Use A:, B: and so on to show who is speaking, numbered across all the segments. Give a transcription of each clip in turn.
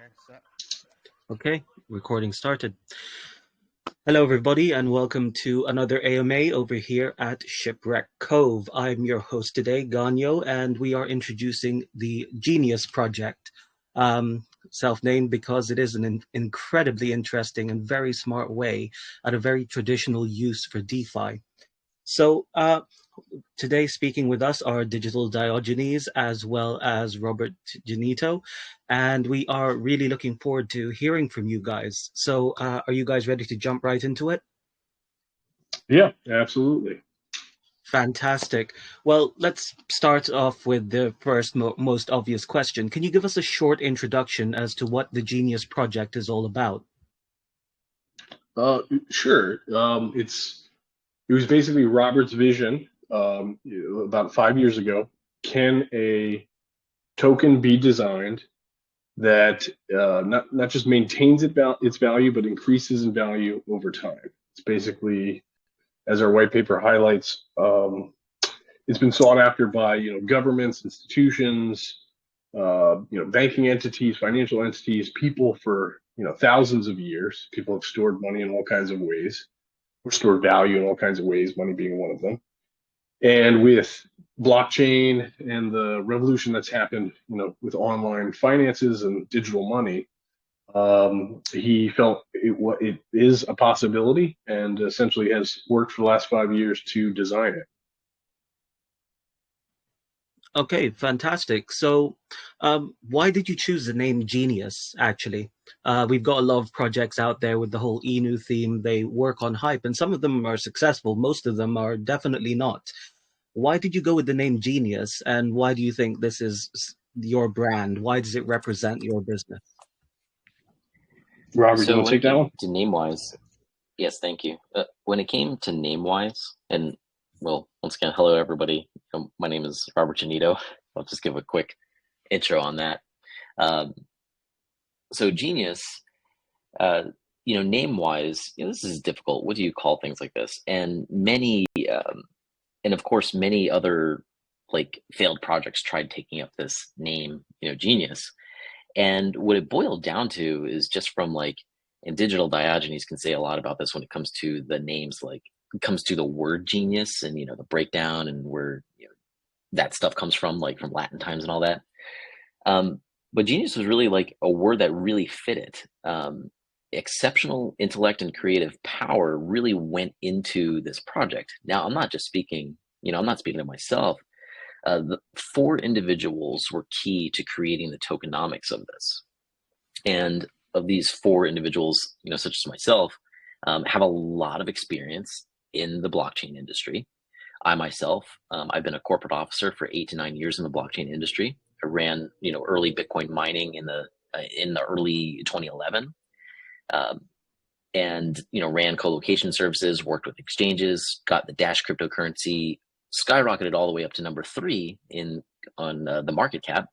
A: Set. Okay, recording started. Hello, everybody, and welcome to another AMA over here at Shipwreck Cove. I'm your host today, Ganyo, and we are introducing the Genius Project, self-named because it is an incredibly interesting and very smart way at a very traditional use for DeFi. So, today speaking with us are Digital Diogenes as well as Robert Genito, and we are really looking forward to hearing from you guys. So, are you guys ready to jump right into it?
B: Yeah, absolutely.
A: Fantastic. Well, let's start off with the first most obvious question. Can you give us a short introduction as to what the Genius Project is all about?
B: Sure. It was basically Robert's vision about 5 years ago. Can a token be designed that not just maintains its value, but increases in value over time? It's basically, as our white paper highlights, it's been sought after by governments, institutions, banking entities, financial entities, people for thousands of years. People have stored money in all kinds of ways, or stored value in all kinds of ways, money being one of them. And with blockchain and the revolution that's happened, with online finances and digital money, he felt it is a possibility, and essentially has worked for the last 5 years to design it.
A: Okay, fantastic. So, why did you choose the name Genius, actually? We've got a lot of projects out there with the whole Inu theme. They work on hype, and some of them are successful. Most of them are definitely not. Why did you go with the name Genius, and why do you think this is your brand? Why does it represent your business?
B: Robert, you
C: So
B: want to
C: when
B: take
C: it
B: that
C: came
B: one?
C: to name wise, yes, thank you. When it came to name wise, and well, once again, hello everybody. My name is Robert Genito. I'll just give a quick intro on that. Um, so Genius, name wise, this is difficult. What do you call things like this? And of course, many other like failed projects tried taking up this name, Genius. And what it boiled down to is just from like, and Digital Diogenes can say a lot about this when it comes to the names, like it comes to the word genius and, the breakdown and where, that stuff comes from, like from Latin times and all that. But genius was really like a word that really fit it. Exceptional intellect and creative power really went into this project. Now, I'm not just speaking, I'm not speaking of myself. The four individuals were key to creating the tokenomics of this. And of these four individuals, such as myself, have a lot of experience in the blockchain industry. I myself, I've been a corporate officer for 8 to 9 years in the blockchain industry. I ran, early Bitcoin mining in the early 2011, and ran co-location services, worked with exchanges, got the Dash cryptocurrency skyrocketed all the way up to number 3 on the market cap.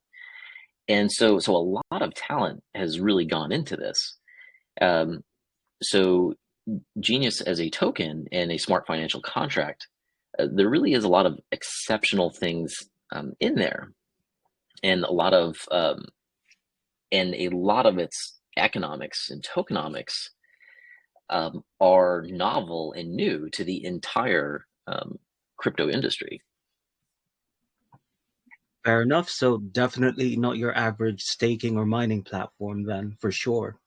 C: And so a lot of talent has really gone into this. So Genius as a token and a smart financial contract, there really is a lot of exceptional things in there, and a lot of its economics and tokenomics are novel and new to the entire crypto industry.
A: Fair enough. So definitely not your average staking or mining platform then, for sure.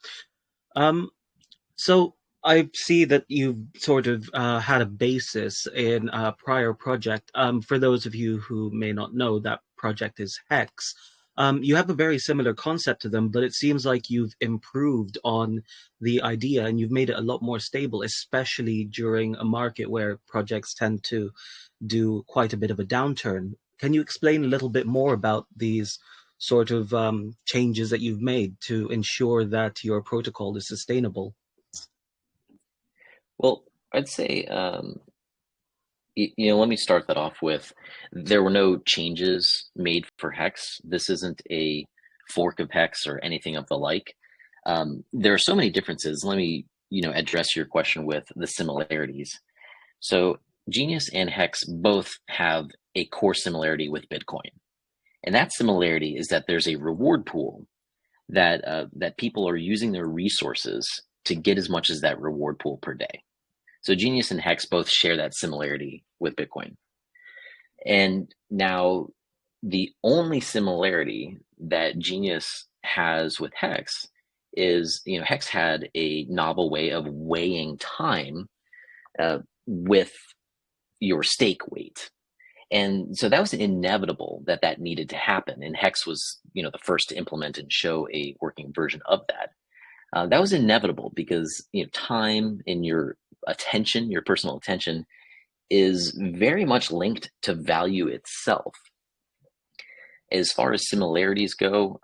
A: So I see that you've sort of had a basis in a prior project. For those of you who may not know, that project is Hex. You have a very similar concept to them, but it seems like you've improved on the idea and you've made it a lot more stable, especially during a market where projects tend to do quite a bit of a downturn. Can you explain a little bit more about these sort of changes that you've made to ensure that your protocol is sustainable?
C: Well, I'd say, let me start that off with, there were no changes made for Hex. This isn't a fork of Hex or anything of the like. There are so many differences. Let me, address your question with the similarities. So Genius and Hex both have a core similarity with Bitcoin. And that similarity is that there's a reward pool that people are using their resources to get as much as that reward pool per day. So Genius and Hex both share that similarity with Bitcoin. And now the only similarity that Genius has with Hex is, Hex had a novel way of weighing time with your stake weight. And so that was inevitable that needed to happen. And Hex was, the first to implement and show a working version of that. That was inevitable because, time and your attention, your personal attention, is very much linked to value itself. As far as similarities go,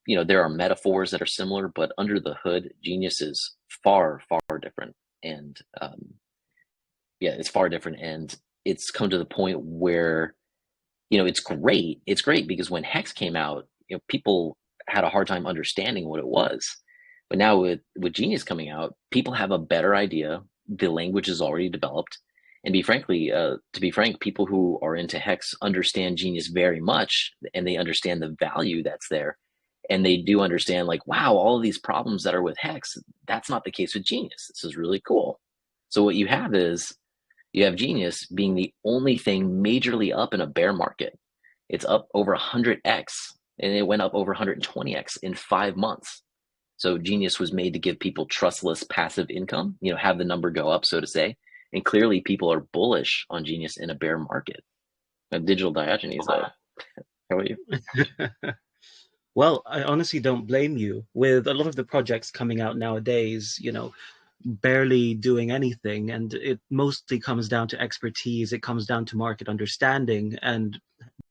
C: there are metaphors that are similar, but under the hood, Genius is far, far different. And it's far different. And it's come to the point where, it's great. It's great because when Hex came out, people had a hard time understanding what it was. But now with Genius coming out, people have a better idea. The language is already developed. And to be frank, people who are into Hex understand Genius very much, and they understand the value that's there. And they do understand, like, wow, all of these problems that are with Hex, that's not the case with Genius. This is really cool. So what you have is, you have Genius being the only thing majorly up in a bear market. It's up over 100x, and it went up over 120x in 5 months. So Genius was made to give people trustless passive income, have the number go up, so to say. And clearly people are bullish on Genius in a bear market. Digital Diogenes, how about you?
A: Well, I honestly don't blame you. With a lot of the projects coming out nowadays, barely doing anything, and it mostly comes down to expertise. It comes down to market understanding and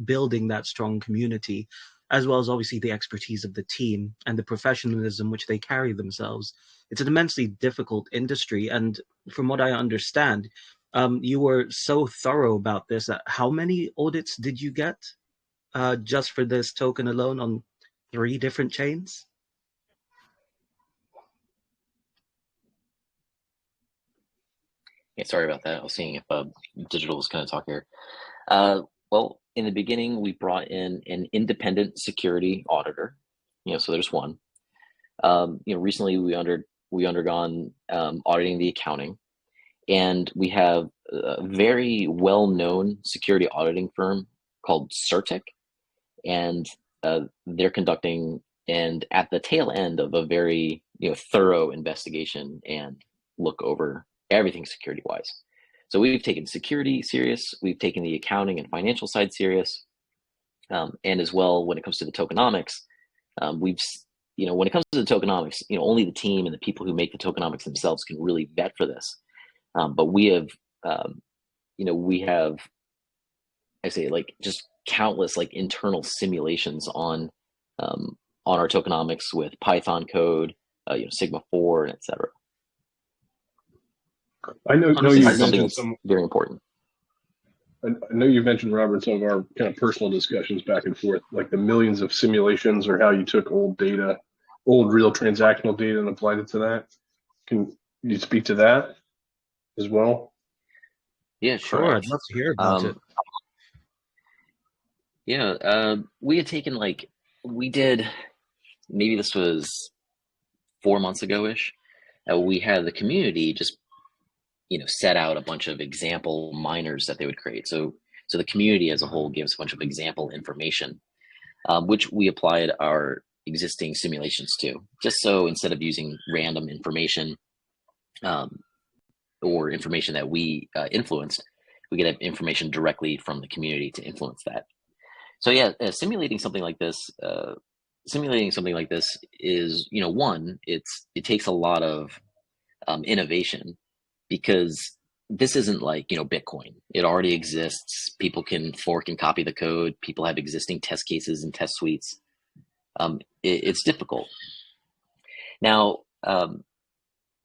A: building that strong community, as well as obviously the expertise of the team and the professionalism which they carry themselves. It's an immensely difficult industry, and from what I understand, you were so thorough about this. How many audits did you get just for this token alone on 3 different chains?
C: Yeah, sorry about that. I was seeing if Digital was going to talk here. Well, in the beginning, we brought in an independent security auditor. So there's one. Recently we undergone auditing the accounting, and we have a very well-known security auditing firm called Certic, and they're conducting, and at the tail end of a very thorough investigation and look over everything security wise. So we've taken security serious, we've taken the accounting and financial side serious, and as well when it comes to the tokenomics, when it comes to the tokenomics, only the team and the people who make the tokenomics themselves can really vet for this. But we have, I say, like, just countless like internal simulations on our tokenomics with Python code, Sigma 4, and etc.
B: I know you've mentioned some
C: very important.
B: I know you've mentioned, Robert, some of our kind of personal discussions back and forth, like the millions of simulations, or how you took old real transactional data, and applied it to that. Can you speak to that as well?
C: Yeah,
A: sure. I'd love to hear about it.
C: Yeah, we had taken we did, maybe this was 4 months ago-ish. We had the community just set out a bunch of example miners that they would create. So the community as a whole gives a bunch of example information, which we applied our existing simulations to, just so instead of using random information or information that we influenced, we get information directly from the community to influence that. So yeah, simulating something like this is, one, it takes a lot of innovation, because this isn't like, Bitcoin. It already exists. People can fork and copy the code. People have existing test cases and test suites. It's difficult. And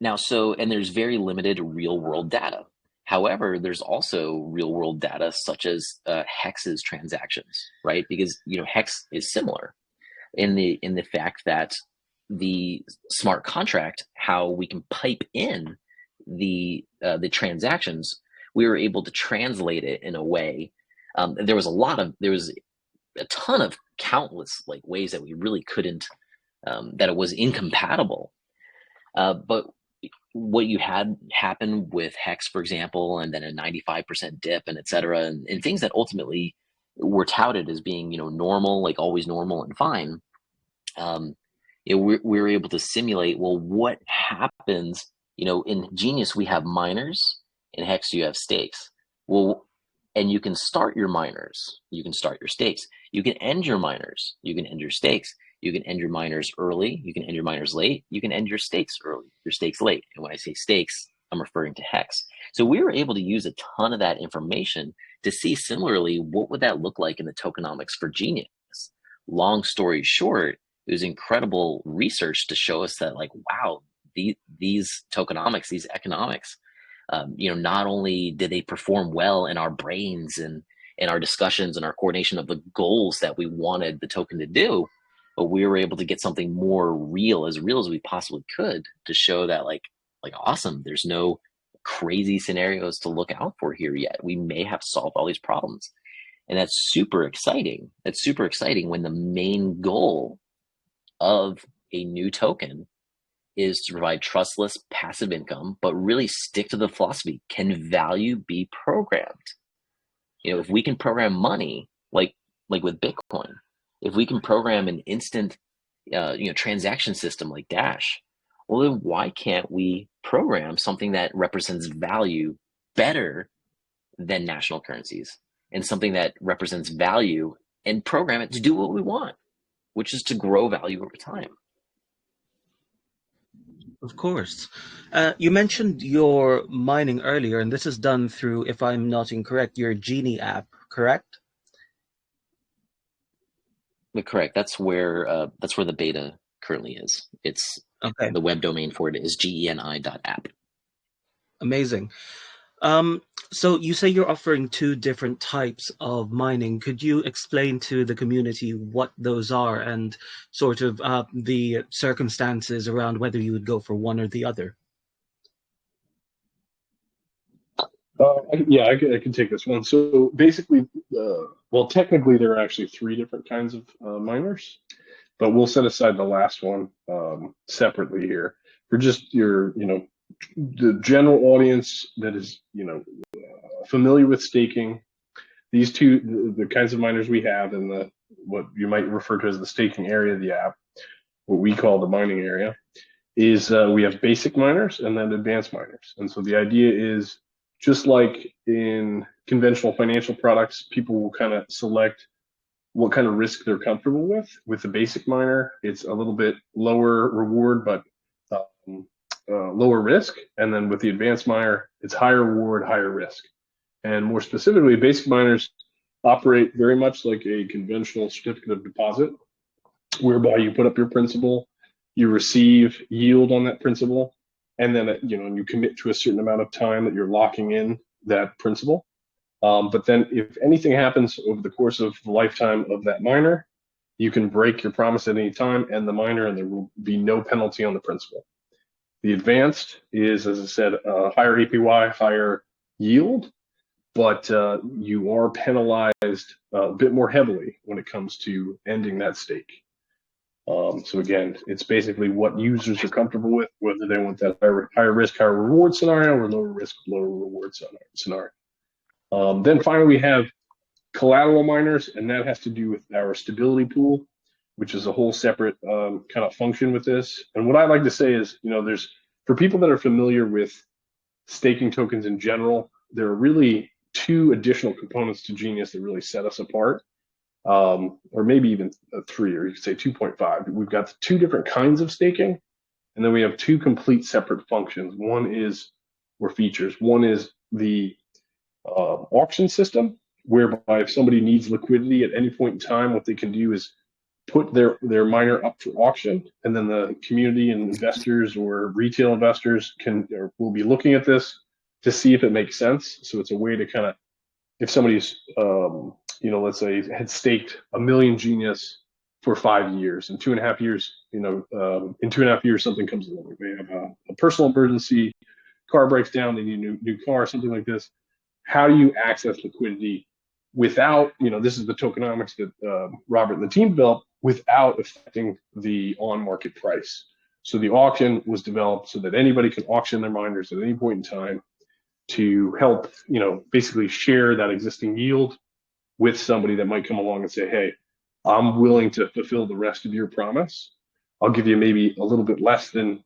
C: there's very limited real world data. However, there's also real world data such as Hex's transactions, right? Because, Hex is similar in the fact that the smart contract, how we can pipe in the transactions, we were able to translate it in a way. There was a ton of countless ways that we really couldn't that it was incompatible. But what you had happen with Hex, for example, and then a 95% dip and et cetera, and things that ultimately were touted as being, normal, like always normal and fine. We're able to simulate, well, what happens, in Genius, we have miners, in Hex, you have stakes. Well, and you can start your miners, you can start your stakes, you can end your miners, you can end your stakes, you can end your miners early, you can end your miners late, you can end your stakes early, your stakes late. And when I say stakes, I'm referring to Hex. So we were able to use a ton of that information to see similarly, what would that look like in the tokenomics for Genius? Long story short, it was incredible research to show us that, like, wow, these tokenomics, these economics, not only did they perform well in our brains and in our discussions and our coordination of the goals that we wanted the token to do, but we were able to get something more real as we possibly could to show that, like awesome, there's no crazy scenarios to look out for here yet. We may have solved all these problems. And that's super exciting. That's super exciting when the main goal of a new token is to provide trustless passive income, but really stick to the philosophy. Can value be programmed? If we can program money, like with Bitcoin, if we can program an instant, transaction system like Dash, well, then why can't we program something that represents value better than national currencies, and something that represents value, and program it to do what we want, which is to grow value over time?
A: Of course. You mentioned your mining earlier, and this is done through, if I'm not incorrect, your Geni app, correct?
C: Correct. That's where the beta currently is. It's
A: Okay,
C: the web domain for it is geni.app.
A: amazing. So you say you're offering two different types of mining. Could you explain to the community what those are and sort of the circumstances around whether you would go for one or the other?
B: Yeah, I can take this one. So basically, well, technically there are actually three different kinds of miners, but we'll set aside the last one separately here for just your, the general audience that is, familiar with staking. These two, the kinds of miners we have in the what you might refer to as the staking area of the app, what we call the mining area, is we have basic miners and then advanced miners. And so the idea is, just like in conventional financial products, people will kind of select what kind of risk they're comfortable with. With the basic miner, it's a little bit lower reward, but lower risk. And then with the advanced miner, it's higher reward, higher risk. And more specifically, basic miners operate very much like a conventional certificate of deposit, whereby you put up your principal, you receive yield on that principal, and then you commit to a certain amount of time that you're locking in that principal. But then if anything happens over the course of the lifetime of that miner, you can break your promise at any time, and the miner, and there will be no penalty on the principal. The advanced is, as I said, higher APY, higher yield, but you are penalized a bit more heavily when it comes to ending that stake. So again, it's basically what users are comfortable with, whether they want that higher risk, higher reward scenario, or lower risk, lower reward scenario. Then finally, we have collateral miners, and that has to do with our stability pool, which is a whole separate kind of function with this. And what I like to say is, there's, for people that are familiar with staking tokens in general, there are really two additional components to Genius that really set us apart. Or maybe even a 3, or you could say 2.5. We've got two different kinds of staking, and then we have two complete separate functions. One is, or features. One is the auction system, whereby if somebody needs liquidity at any point in time, what they can do is put their miner up for auction, and then the community and investors or retail investors will be looking at this to see if it makes sense. So it's a way to kind of, if somebody's let's say had staked 1 million Genius for 5 years, in 2.5 years, in 2.5 years something comes along. They have a personal emergency, car breaks down, they need a new car, something like this. How do you access liquidity without, this is the tokenomics that Robert and the team developed without affecting the on-market price. So the auction was developed so that anybody can auction their miners at any point in time to help, basically share that existing yield with somebody that might come along and say, hey, I'm willing to fulfill the rest of your promise. I'll give you maybe a little bit less than,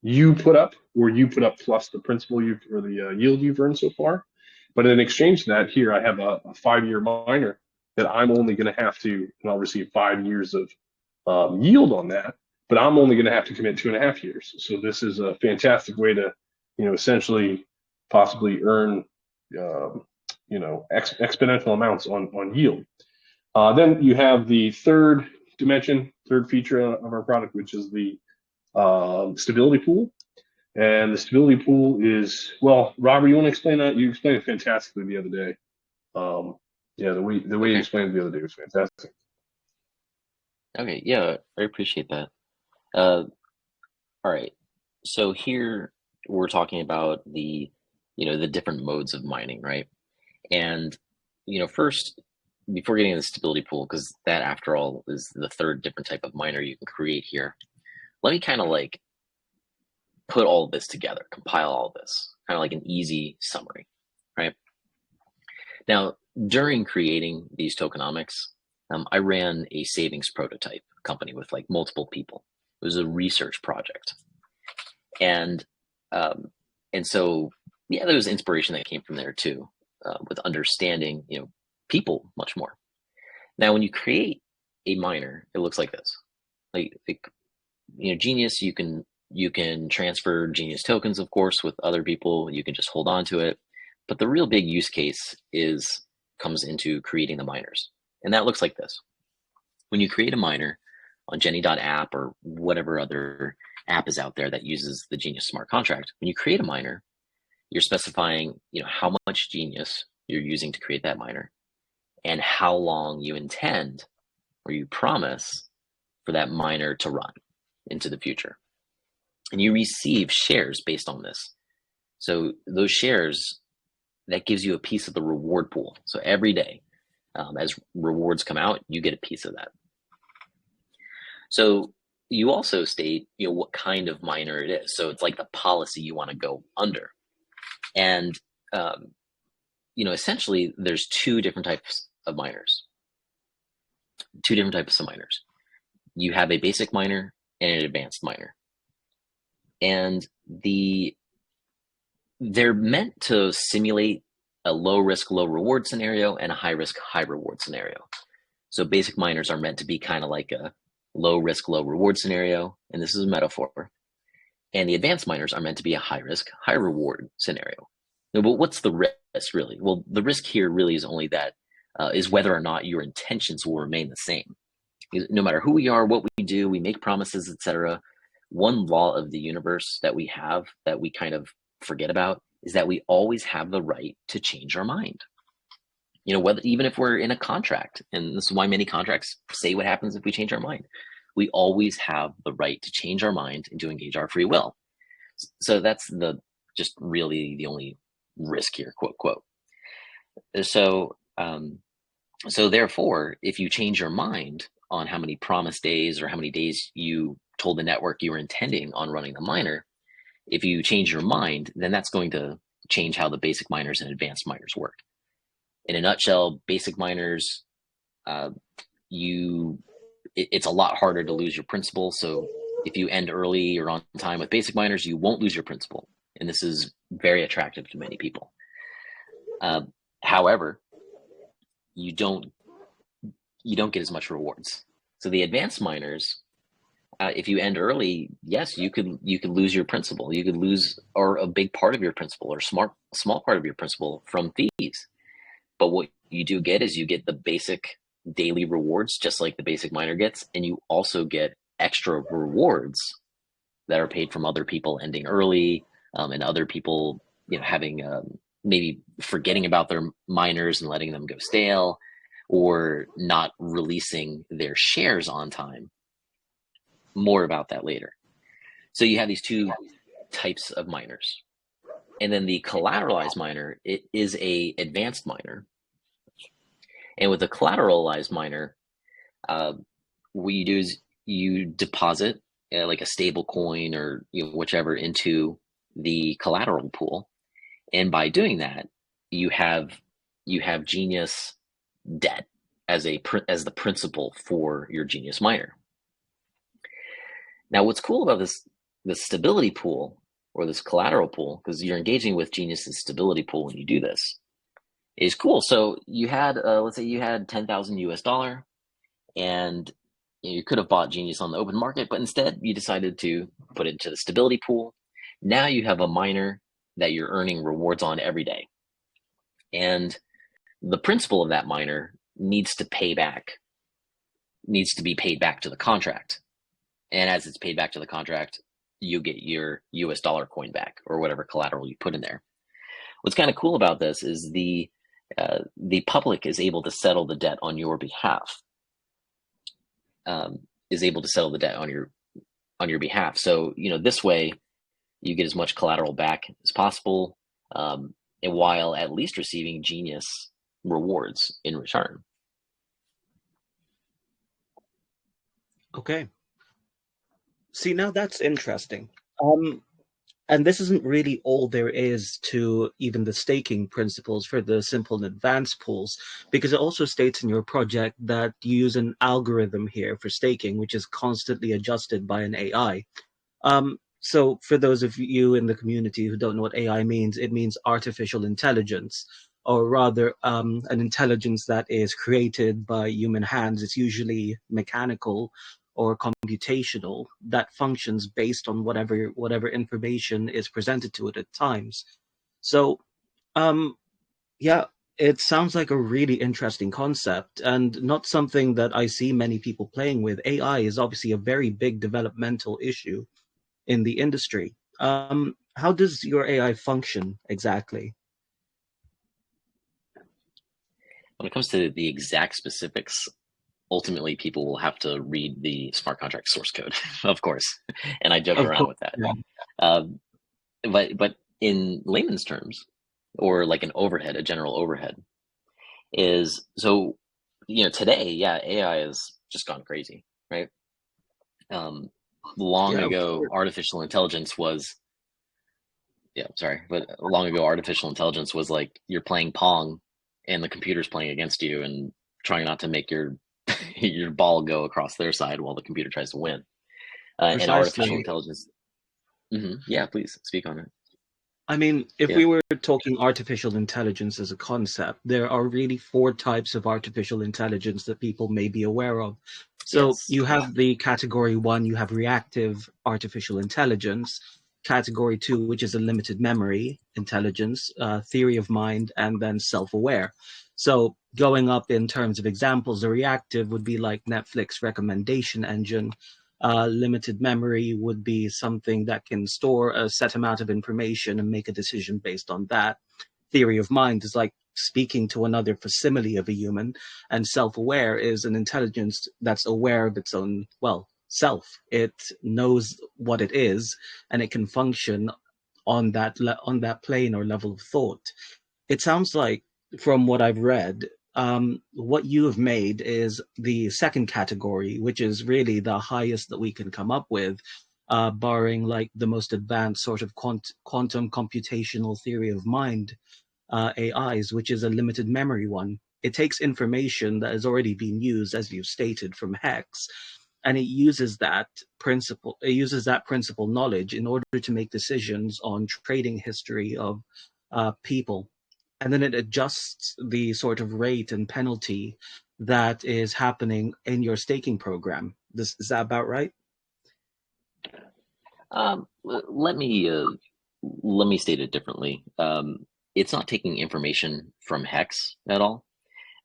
B: you put up, or you put up plus the principal or the yield you've earned so far. But in exchange for that, here I have a 5-year miner that I'm only going to have to, and I'll receive 5 years of yield on that, but I'm only going to have to commit 2.5 years. So this is a fantastic way to, essentially possibly earn, exponential amounts on yield. Then you have the third feature of our product, which is the stability pool. And the stability pool is, well, Robert, you want to explain that? You explained it fantastically the other day. The way you explained it the other day was fantastic.
C: Okay, yeah, I appreciate that. All right, so here we're talking about the different modes of mining, right? And first, before getting to the stability pool, because that, after all, is the third different type of miner you can create here, let me kind of like put all of this together, compile all of this, kind of like an easy summary, right? Now, during creating these tokenomics, I ran a savings prototype company with like multiple people. It was a research project. And so, yeah, there was inspiration that came from there too, with understanding, people much more. Now, when you create a miner, it looks like this. Like Genius, you can transfer Genius tokens, of course, with other people. You can just hold on to it. But the real big use case comes into creating the miners. And that looks like this. When you create a miner on Geni.app or whatever other app is out there that uses the Genius smart contract, when you create a miner, you're specifying, how much Genius you're using to create that miner and how long you intend or you promise for that miner to run into the future. And you receive shares based on this. So those shares, that gives you a piece of the reward pool. So every day, as rewards come out, you get a piece of that. So you also state, what kind of miner it is. So it's like the policy you want to go under. And, essentially there's two different types of miners. You have a basic miner and an advanced miner. And they're meant to simulate a low risk, low reward scenario and a high risk, high reward scenario. So basic miners are meant to be kind of like a low risk, low reward scenario. And this is a metaphor. And the advanced miners are meant to be a high risk, high reward scenario. But what's the risk really? Well, the risk here really is only that is whether or not your intentions will remain the same. No matter who we are, what we do, we make promises, etc. One law of the universe that we have that we kind of forget about is that we always have the right to change our mind. Even if we're in a contract, and this is why many contracts say what happens if we change our mind. We always have the right to change our mind and to engage our free will. So that's just really the only risk here, quote, quote. So therefore, if you change your mind on how many promised days or how many days you told the network you were intending on running the miner, if you change your mind, then that's going to change how the basic miners and advanced miners work. In a nutshell, basic miners, it's a lot harder to lose your principal. So if you end early or on time with basic miners, you won't lose your principal. And this is very attractive to many people. However, you don't get as much rewards. So the advanced miners, if you end early, yes, you could lose your principal. You could lose or a big part of your principal or small part of your principal from fees. But what you do get is you get the basic daily rewards, just like the basic miner gets, and you also get extra rewards that are paid from other people ending early, and other people, having maybe forgetting about their miners and letting them go stale, or not releasing their shares on time. More about that later. So you have these two types of miners. And then the collateralized miner, it is a advanced miner. And with a collateralized miner, what you do is you deposit like a stable coin or whichever into the collateral pool, and by doing that, you have Genius debt as the principal for your Genius miner. Now, what's cool about this stability pool or this collateral pool, because you're engaging with Genius's stability pool when you do this, is cool. So you had, let's say you had 10,000 US dollar, and you could have bought Genius on the open market, but instead you decided to put it into the stability pool. Now you have a miner that you're earning rewards on every day. And the principal of that miner needs to be paid back to the contract. And as it's paid back to the contract, you get your US dollar coin back or whatever collateral you put in there. What's kind of cool about this is the public is able to settle the debt on your behalf. So, this way you get as much collateral back as possible, and while at least receiving Genius rewards in return.
A: Okay. See, now that's interesting. And this isn't really all there is to even the staking principles for the simple and advanced pools, because it also states in your project that you use an algorithm here for staking, which is constantly adjusted by an AI. So for those of you in the community who don't know what AI means, it means artificial intelligence, or rather an intelligence that is created by human hands. It's usually mechanical or computational, that functions based on whatever information is presented to it at times. So yeah, it sounds like a really interesting concept and not something that I see many people playing with. AI is obviously a very big developmental issue in the industry. How does your AI function exactly?
C: When it comes to the exact specifics, ultimately people will have to read the smart contract source code, of course. And I joke
A: Of
C: around
A: course,
C: with that.
A: yeah.
C: But in layman's terms, or like a general overhead, is so today, yeah, AI has just gone crazy, right? Long
A: Yeah,
C: ago, artificial intelligence was like you're playing Pong and the computer's playing against you and trying not to make your your ball go across their side while the computer tries to win. And artificial
A: precisely.
C: intelligence. Yeah, please speak on it.
A: I mean, if
C: Yeah.
A: we were talking artificial intelligence as a concept, there are really four types of artificial intelligence that people may be aware of. So
C: Yes.
A: you have the category one, you have reactive artificial intelligence, category two, which is a limited memory intelligence, theory of mind, and then self-aware. So going up in terms of examples, the reactive would be like Netflix recommendation engine. Limited memory would be something that can store a set amount of information and make a decision based on that. Theory of mind is like speaking to another facsimile of a human, and self-aware is an intelligence that's aware of its own, well, self. It knows what it is, and it can function on that plane or level of thought. It sounds like, from what I've read, what you have made is the second category, which is really the highest that we can come up with, barring like the most advanced sort of quantum computational theory of mind AIs, which is a limited memory one. It takes information that has already been used, as you've stated, from Hex, and it uses that principle knowledge in order to make decisions on trading history of people, and then it adjusts the sort of rate and penalty that is happening in your staking program. Is that about right?
C: Let me state it differently. It's not taking information from Hex at all.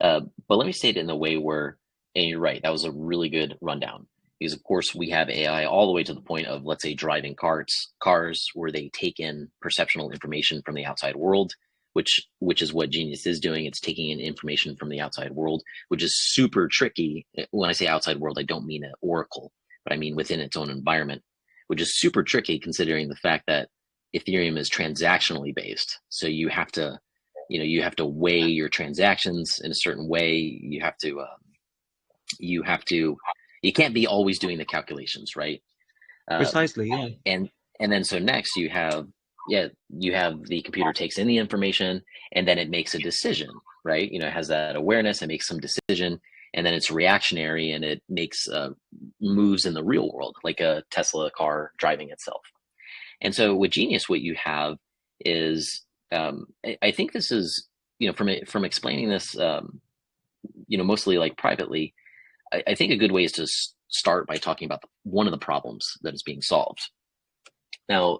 C: But let me state it in a way where, and you're right, that was a really good rundown. Because of course we have AI all the way to the point of, let's say, driving cars where they take in perceptual information from the outside world, which is what Genius is doing. It's taking in information from the outside world, which is super tricky. When I say outside world, I don't mean an oracle, but I mean within its own environment, which is super tricky considering the fact that Ethereum is transactionally based. So you have to you have to weigh your transactions in a certain way. You can't be always doing the calculations, right?
A: Precisely, yeah.
C: And then so next you have the computer takes in the information, and then it makes a decision, right? It has that awareness, it makes some decision, and then it's reactionary, and it makes moves in the real world, like a Tesla car driving itself. And so with Genius, what you have is, I think this is, from explaining this, mostly like privately, I think a good way is to start by talking about one of the problems that is being solved. Now,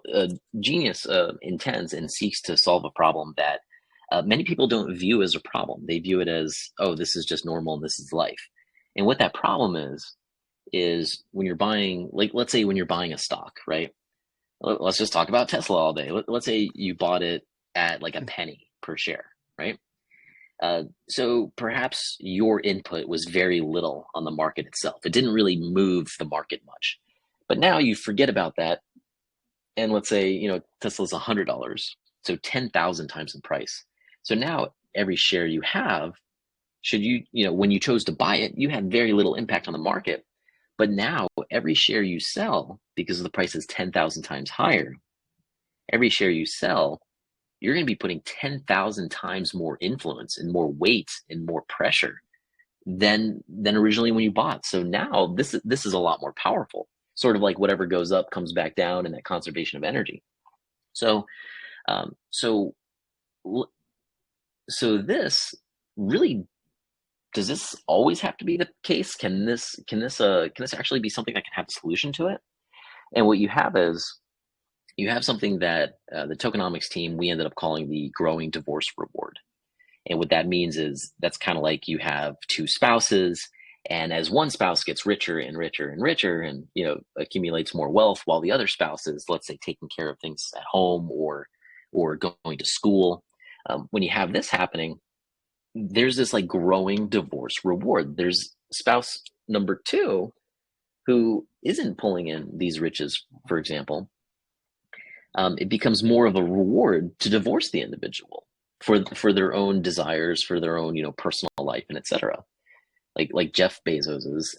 C: Genius intends and seeks to solve a problem that many people don't view as a problem. They view it as, oh, this is just normal and this is life. And what that problem is when you're buying, like, let's say when you're buying a stock, right? Let's just talk about Tesla all day. Let's say you bought it at like a penny per share, right? So perhaps your input was very little on the market itself. It didn't really move the market much. But now you forget about that. And let's say, Tesla's $100, so 10,000 times in price. So now every share you have, when you chose to buy it, you had very little impact on the market. But now every share you sell, because the price is 10,000 times higher, every share you sell, you're going to be putting 10,000 times more influence and more weight and more pressure than originally when you bought. So now this is a lot more powerful. Sort of like whatever goes up comes back down, and that conservation of energy. So this really, does this always have to be the case? Can this actually be something that can have a solution to it? And what you have is, you have something that the tokenomics team, we ended up calling the growing divorce reward. And what that means is, that's kind of like you have two spouses, and as one spouse gets richer and richer and richer, and accumulates more wealth, while the other spouse is, let's say, taking care of things at home or going to school, when you have this happening, there's this like growing divorce reward. There's spouse number two who isn't pulling in these riches, for example. It becomes more of a reward to divorce the individual for their own desires, for their own personal life, and etc. Like Jeff Bezos's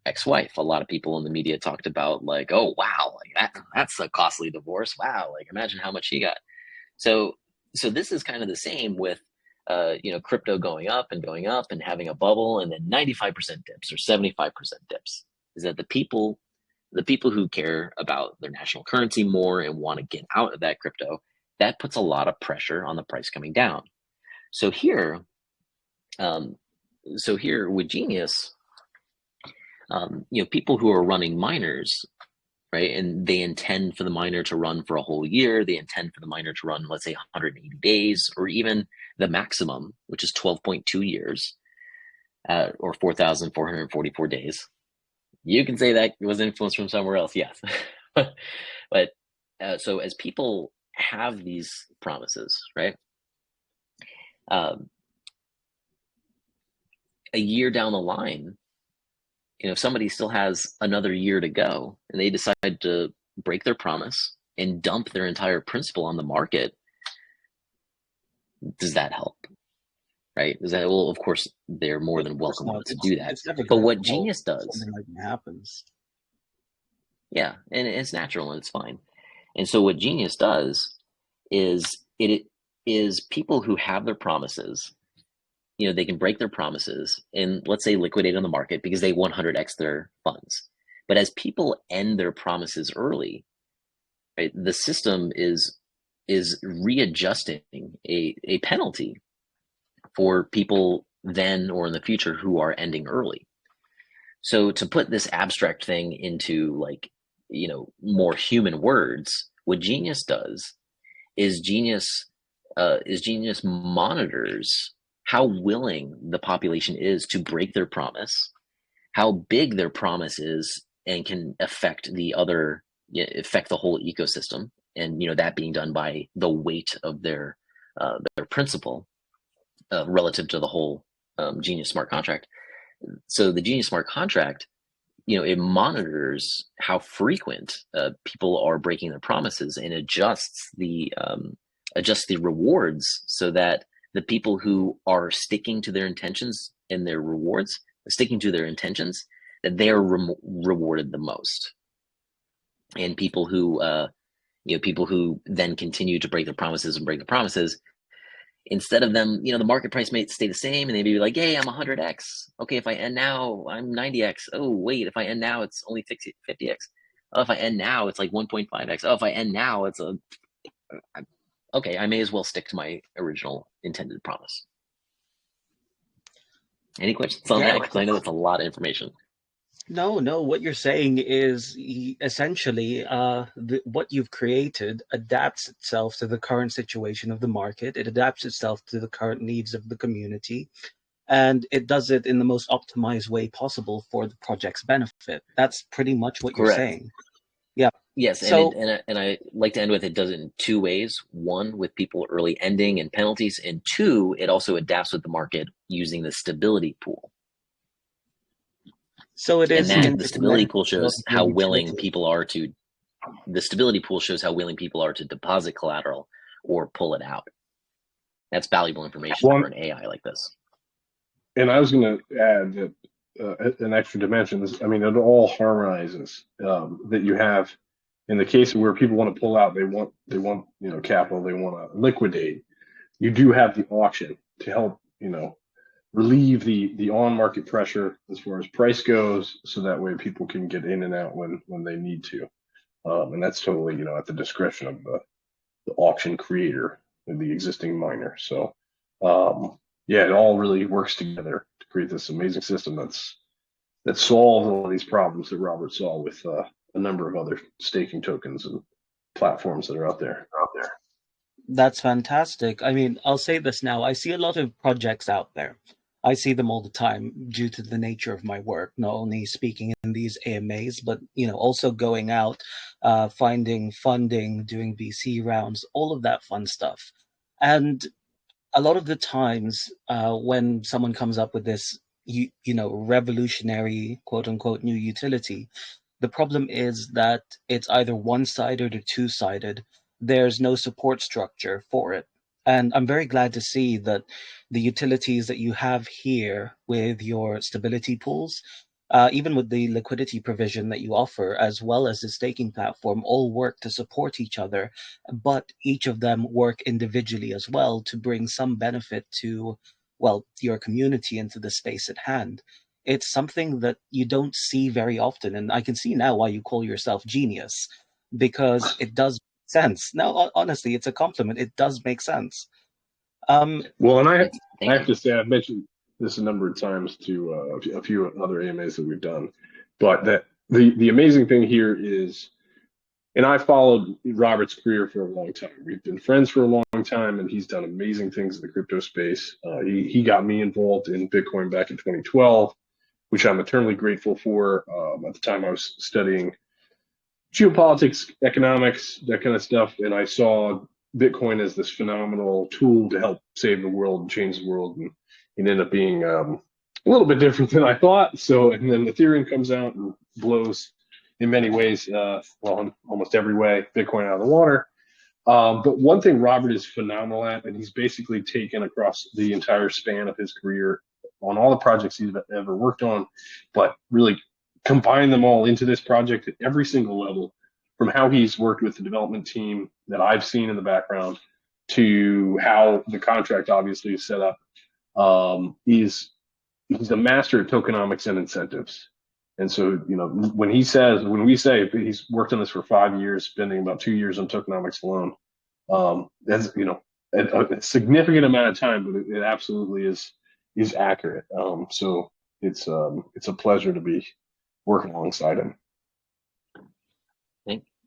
C: ex-wife. A lot of people in the media talked about, like, oh wow, like that's a costly divorce. Wow, like imagine how much he got. So this is kind of the same with crypto going up and having a bubble, and then 95% dips or 75% dips. Is that the people who care about their national currency more and want to get out of that crypto, that puts a lot of pressure on the price coming down. So here with Genius, people who are running miners, right, and they intend for the miner to run for a whole year, they intend for the miner to run, let's say, 180 days, or even the maximum, which is 12.2 years, or 4,444 days. You can say that was influenced from somewhere else, yes. But so as people have these promises, right? A year down the line, if somebody still has another year to go and they decide to break their promise and dump their entire principal on the market, does that help? Right? Well, of course, they're more than welcome to do that. But what Genius does,
A: something like that happens.
C: Yeah, and it's natural and it's fine. And so what Genius does is, it is people who have their promises, they can break their promises and, let's say, liquidate on the market because they 100x their funds. But as people end their promises early, right, the system is readjusting a penalty for people then or in the future who are ending early. So to put this abstract thing into, like, more human words, what Genius does is Genius monitors how willing the population is to break their promise, how big their promise is, and can affect the whole ecosystem. And that being done by the weight of their principal relative to the whole Genius smart contract. So the Genius smart contract, it monitors how frequent people are breaking their promises and adjusts the adjust the rewards so that the people who are sticking to their intentions and their rewards, sticking to their intentions, that they're rewarded the most. And people who, people who then continue to break their promises, instead of them, the market price may stay the same, and they'd be like, hey, I'm 100x. Okay, if I end now, I'm 90x. Oh, wait, if I end now, it's only 50x. Oh, if I end now, it's like 1.5x. Oh, if I end now, it's okay, I may as well stick to my original intended promise. Any questions on that? Because I know that's a lot of information.
A: No, no. What you're saying is essentially what you've created adapts itself to the current situation of the market. It adapts itself to the current needs of the community, and it does it in the most optimized way possible for the project's benefit. That's pretty much what you're
C: Correct.
A: saying. Yeah.
C: Yes,
A: So,
C: and I like to end with, it does it in two ways. One, with people early ending and penalties, and two, it also adapts with the market using the stability pool.
A: so it is.
C: And that the stability
A: interconnected
C: pool
A: with a lot
C: shows
A: of your
C: how willing
A: utilities.
C: people are to. The stability pool shows how willing people are to deposit collateral or pull it out. That's valuable information for an AI like this.
B: And I was going to add that an extra dimension is, I mean, it all harmonizes that you have in the case of where people want to pull out, they want capital, they want to liquidate. You do have the auction to help relieve the on market pressure as far as price goes, so that way people can get in and out when they need to, and that's totally at the discretion of the auction creator and the existing miner. So yeah, it all really works together to create this amazing system that solves all of these problems that Robert saw with a number of other staking tokens and platforms that are out there.
A: That's fantastic. I mean, I'll say this now. I see a lot of projects out there. I see them all the time due to the nature of my work, not only speaking in these AMAs, but also going out, finding funding, doing VC rounds, all of that fun stuff. And a lot of the times, when someone comes up with this, revolutionary, quote unquote, new utility, the problem is that it's either one-sided or two-sided. There's no support structure for it. And I'm very glad to see that the utilities that you have here with your stability pools, even with the liquidity provision that you offer, as well as the staking platform, all work to support each other, but each of them work individually as well to bring some benefit to, well, your community and to the space at hand. It's something that you don't see very often, and I can see now why you call yourself genius, because it does make sense. Now, honestly, it's a compliment. It does make sense.
B: Well, and I
C: Thank
B: have
C: you.
B: to say, I've mentioned this a number of times to a few other AMAs that we've done, but that the amazing thing here is, and I followed Robert's career for a long time. We've been friends for a long time, and he's done amazing things in the crypto space. He got me involved in Bitcoin back in 2012, which I'm eternally grateful for. At the time, I was studying geopolitics, economics, that kind of stuff, and I saw Bitcoin as this phenomenal tool to help save the world and change the world, and it ended up being a little bit different than I thought. So, and then Ethereum comes out and blows in many ways, well, in almost every way, Bitcoin out of the water. But one thing Robert is phenomenal at, and he's basically taken across the entire span of his career on all the projects he's ever worked on, but really combine them all into this project at every single level, from how he's worked with the development team that I've seen in the background to how the contract obviously is set up. He's a master of tokenomics and incentives. And so, when we say he's worked on this for 5 years, spending about 2 years on tokenomics alone, that's, a significant amount of time, but it absolutely is accurate. So it's a pleasure to be working alongside him.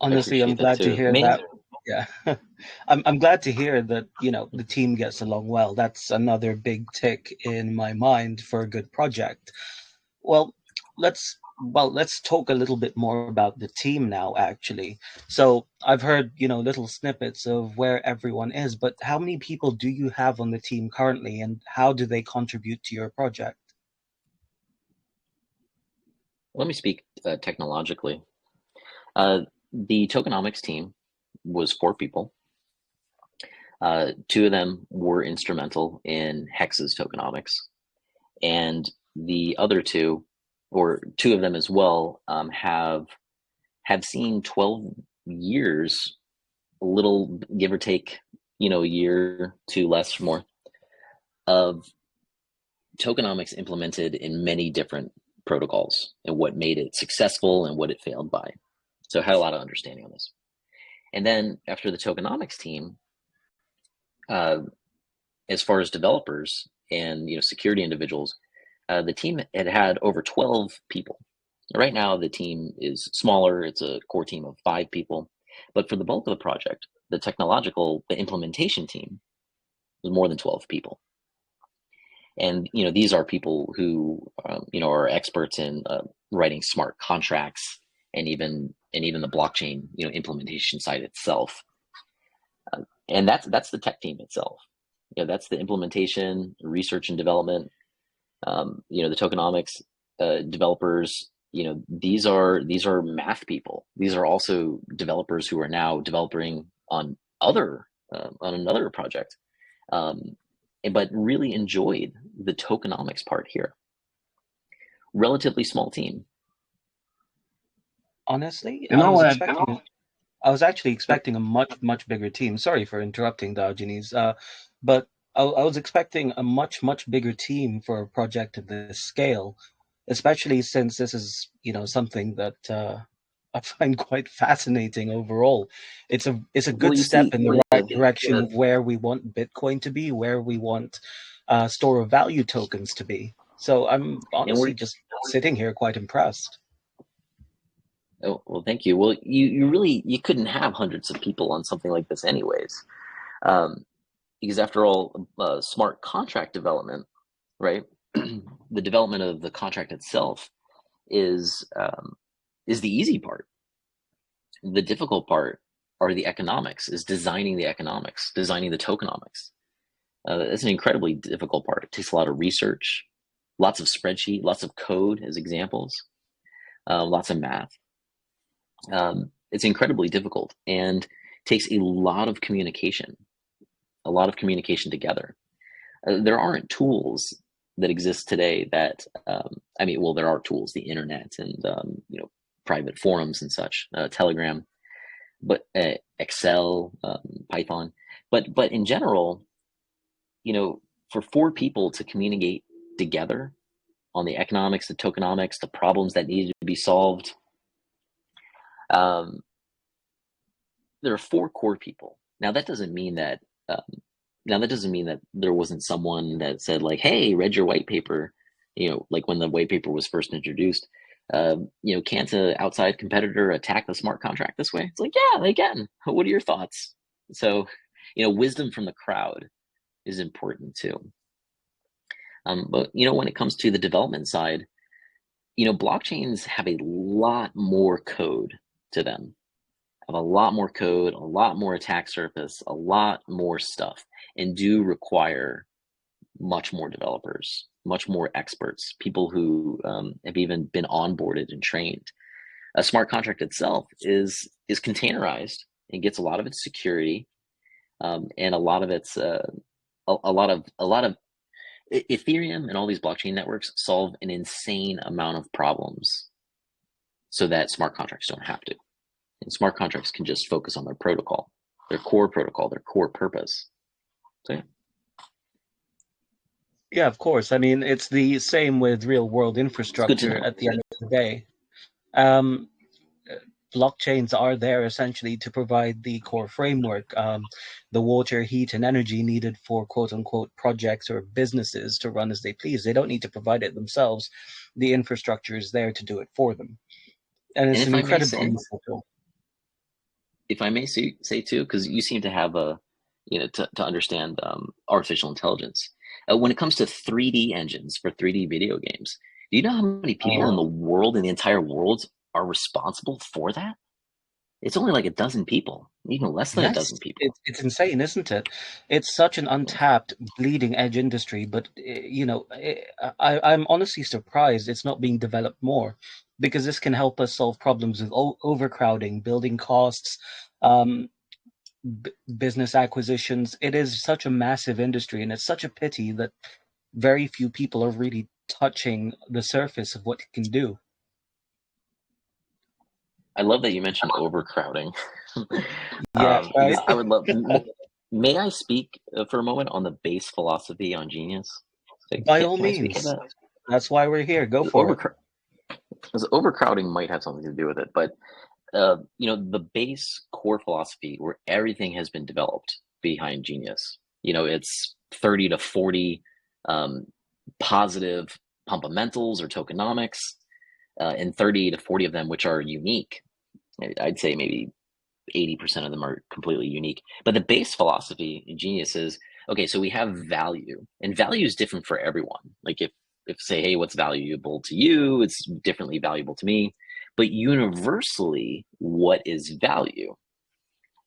A: Honestly, I'm glad to hear that. Yeah, I'm glad to hear that the team gets along well. That's another big tick in my mind for a good project. Well, let's talk a little bit more about the team now, actually. So I've heard little snippets of where everyone is, but how many people do you have on the team currently, and how do they contribute to your project?
C: Let me speak technologically. The tokenomics team was 4 people. Two of them were instrumental in Hex's tokenomics, and the other two, or two of them as well, have seen 12 years, a little give or take, a year, two less, more, of tokenomics implemented in many different protocols and what made it successful and what it failed by. So I had a lot of understanding on this. And then after the tokenomics team, as far as developers and security individuals, the team had over 12 people. Right now, the team is smaller. It's a core team of 5 people. But for the bulk of the project, the implementation team was more than 12 people. And these are people who are experts in writing smart contracts and even the blockchain implementation side itself. And that's the tech team itself. That's the implementation, research and development. The tokenomics developers. These are math people. These are also developers who are now developing on another project. But really enjoyed the tokenomics part here. Relatively small team.
A: Honestly, I was actually expecting a much bigger team. Sorry for interrupting, Diogenes, but I was expecting a much bigger team for a project of this scale, especially since this is something that I find quite fascinating overall. It's a good step in the right direction of where we want Bitcoin to be, where we want store of value tokens to be. So I'm honestly just sitting here quite impressed.
C: Oh, well, thank you. Well, you couldn't have hundreds of people on something like this anyways. Because after all, smart contract development, right? The development of the contract itself is the easy part. The difficult part are the economics, is designing the economics, designing the tokenomics. That's an incredibly difficult part. It takes a lot of research, lots of spreadsheet, lots of code as examples, lots of math. It's incredibly difficult and takes a lot of communication together. There aren't tools that exist today that, there are tools, the internet and, private forums and such, Telegram, but Excel, Python, but in general, for 4 people to communicate together on the economics, the tokenomics, the problems that needed to be solved, there are 4 core people. Now that doesn't mean that there wasn't someone that said like, hey, read your white paper, like when the white paper was first introduced, can't an outside competitor attack the smart contract this way? It's like, yeah, they can. What are your thoughts? So, wisdom from the crowd is important too. But when it comes to the development side, blockchains have a lot more code to them, have a lot more code, a lot more attack surface, a lot more stuff, and do require much more developers, much more experts, people who have even been onboarded and trained. A smart contract itself is containerized and gets a lot of its security, and a lot of its a lot of Ethereum and all these blockchain networks solve an insane amount of problems so that smart contracts don't have to. And smart contracts can just focus on their protocol, their core purpose. So yeah.
A: Yeah, of course. I mean, it's the same with real world infrastructure at the end of the day. Blockchains are there essentially to provide the core framework, the water, heat, and energy needed for quote unquote projects or businesses to run as they please. They don't need to provide it themselves. The infrastructure is there to do it for them. And it's an incredibly useful tool.
C: If I may say too, because you seem to have to understand artificial intelligence. When it comes to 3D engines for 3D video games, do you know how many people in the entire world are responsible for that? It's only like a dozen people, even less than a dozen people.
A: It's insane, isn't it? It's such an untapped, bleeding edge industry, but I'm honestly surprised it's not being developed more, because this can help us solve problems with overcrowding, building costs, business acquisitions. It is such a massive industry, and it's such a pity that very few people are really touching the surface of what it can do.
C: I love that you mentioned overcrowding.
A: Yeah, right.
C: Because I would love. May I speak for a moment on the base philosophy on Genius?
A: By all
C: Can I speak on
A: means,
C: that?
A: that's why we're here. Go for it.
C: Because overcrowding might have something to do with it, but the base core philosophy where everything has been developed behind Genius. It's 30 to 40 positive pumpamentals or tokenomics, and 30 to 40 of them which are unique. I'd say maybe 80% of them are completely unique. But the base philosophy in Genius is, okay, so we have value, and value is different for everyone. Like if say, hey, what's valuable to you? It's differently valuable to me. But universally, what is value?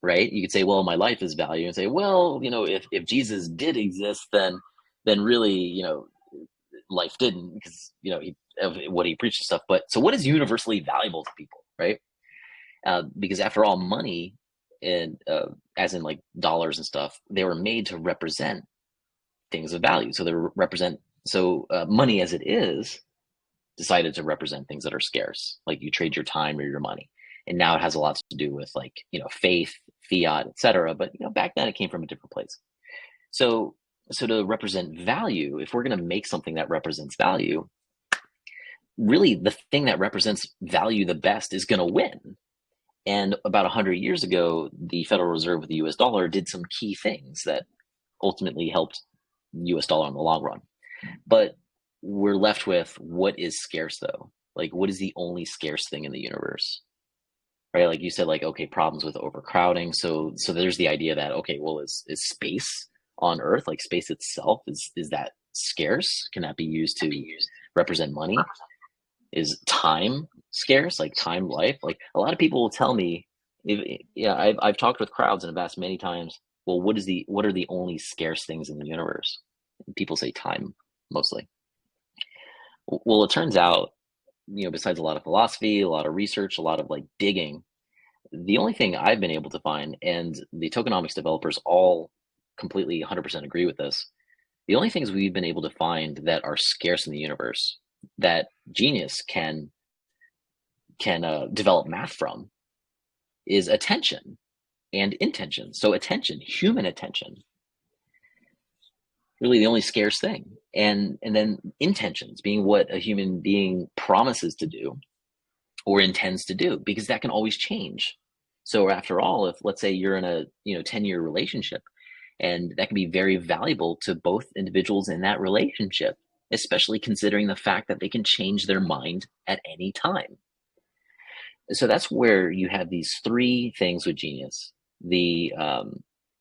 C: Right? You could say, well, my life is value, and say, well, if Jesus did exist, then really, life didn't, because of what he preached and stuff. But so what is universally valuable to people, right? Because after all, money, and as in like dollars and stuff, they were made to represent things of value. So they represent. So money, as it is, decided to represent things that are scarce, like you trade your time or your money. And now it has a lot to do with like faith, fiat, etc. But back then it came from a different place. So to represent value, if we're going to make something that represents value, really the thing that represents value the best is going to win. And about 100 years ago, the Federal Reserve with the US dollar did some key things that ultimately helped US dollar in the long run. But we're left with, what is scarce though? Like, what is the only scarce thing in the universe? Right? Like you said, like, okay, problems with overcrowding. So there's the idea that, okay, well, is space on Earth, like space itself, is that scarce? Can that be used to represent money? Is time scarce, like time, life? Like a lot of people will tell me, I've talked with crowds and have asked many times, well, what are the only scarce things in the universe? And people say time, mostly. Well, it turns out, besides a lot of philosophy, a lot of research, a lot of like digging, the only thing I've been able to find, and the tokenomics developers all completely 100% agree with this, the only things we've been able to find that are scarce in the universe that Genius can develop math from is attention and intention. So attention, human attention, really the only scarce thing. And then intentions, being what a human being promises to do or intends to do, because that can always change. So after all, if let's say you're in a 10-year relationship, and that can be very valuable to both individuals in that relationship, especially considering the fact that they can change their mind at any time. So that's where you have these three things with Genius: the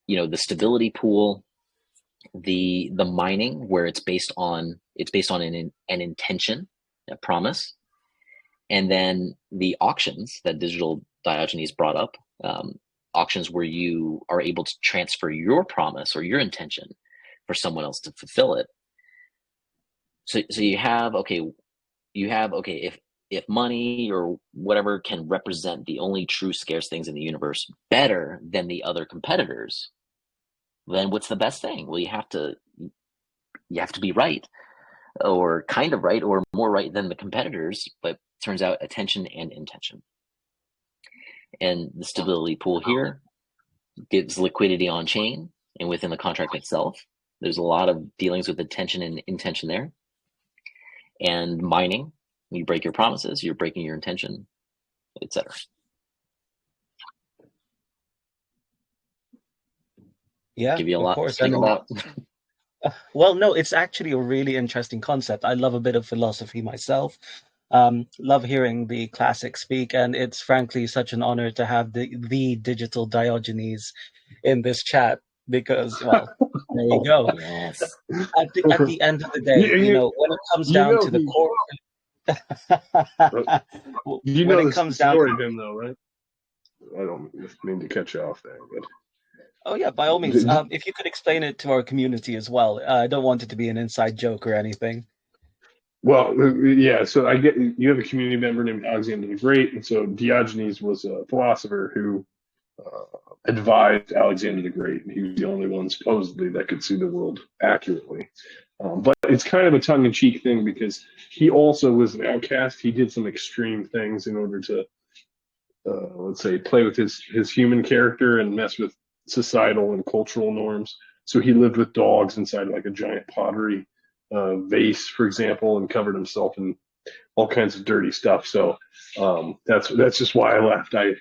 C: the stability pool, the mining, where it's based on an intention, a promise, and then the auctions that Digital Diogenes brought up, auctions where you are able to transfer your promise or your intention for someone else to fulfill it. So you have if money or whatever can represent the only true scarce things in the universe better than the other competitors, then what's the best thing? Well, you have to be right, or kind of right, or more right than the competitors. But turns out attention and intention. And the stability pool here gives liquidity on chain and within the contract itself. There's a lot of dealings with attention and intention there. And mining, you break your promises, you're breaking your intention, etc.
A: Yeah,
C: Give you a
A: of
C: lot
A: course.
C: to think about.
A: Well, no, it's actually a really interesting concept. I love a bit of philosophy myself. Love hearing the classics speak, and it's frankly such an honor to have the digital Diogenes in this chat because, well, there you go.
C: Yes.
A: At the end of the day, when it comes
B: You
A: down
B: know
A: to the
B: he,
A: core,
B: you
A: when
B: know
A: it
B: this
A: comes down,
B: story of him though, right? I don't mean to cut you off there,
A: oh yeah, by all means,
B: but
A: if you could explain it to our community as well. I don't want it to be an inside joke or anything.
B: well, yeah. So I get you have a community member named Alexander the Great, and so Diogenes was a philosopher who advised Alexander the Great, and he was the only one supposedly that could see the world accurately. But it's kind of a tongue-in-cheek thing because he also was an outcast. He did some extreme things in order to, let's say, play with his human character and mess with societal and cultural norms. So he lived with dogs inside like a giant pottery vase, for example, and covered himself in all kinds of dirty stuff. So that's just why I left. I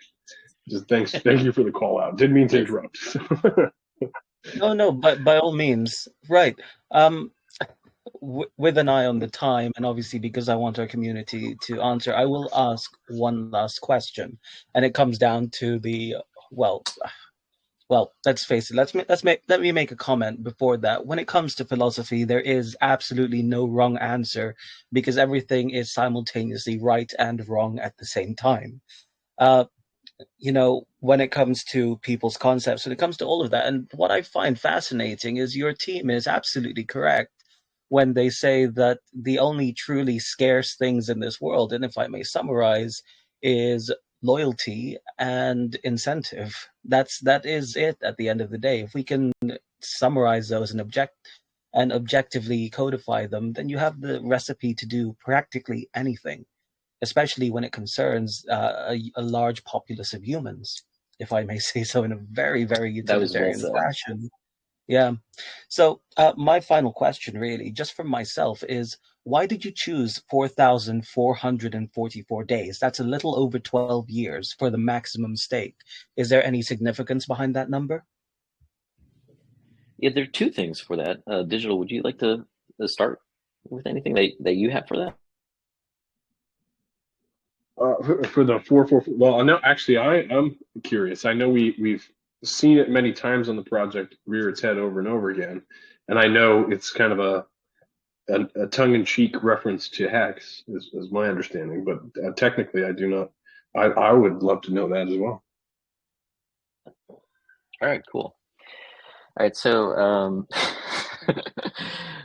B: just thank you for the call out. Didn't mean to interrupt.
A: No, but by all means, right. With an eye on the time, and obviously because I want our community to answer, I will ask one last question, and it comes down to the well, let's face it. Let me make a comment before that. When it comes to philosophy, there is absolutely no wrong answer because everything is simultaneously right and wrong at the same time. Uh, when it comes to people's concepts, when it comes to all of that, and what I find fascinating is your team is absolutely correct when they say that the only truly scarce things in this world, and if I may summarize, is loyalty and incentive. That is it at the end of the day. If we can summarize those and objectively codify them, then you have the recipe to do practically anything, especially when it concerns a large populace of humans, if I may say so, in a very, very
C: That was well
A: utilitarian
C: said.
A: fashion. Yeah. So my final question, really, just for myself, is why did you choose 4,444 days? That's a little over 12 years for the maximum stake. Is there any significance behind that number?
C: Yeah, there are two things for that. Digital, would you like to start with anything that you have for that?
B: For the 444, well, I know actually I'm curious. I know we've seen it many times on the project rear its head over and over again, and I know it's kind of a tongue-in-cheek reference to hex, is my understanding. But technically, I do not. I would love to know that as well.
C: All right, cool. All right, so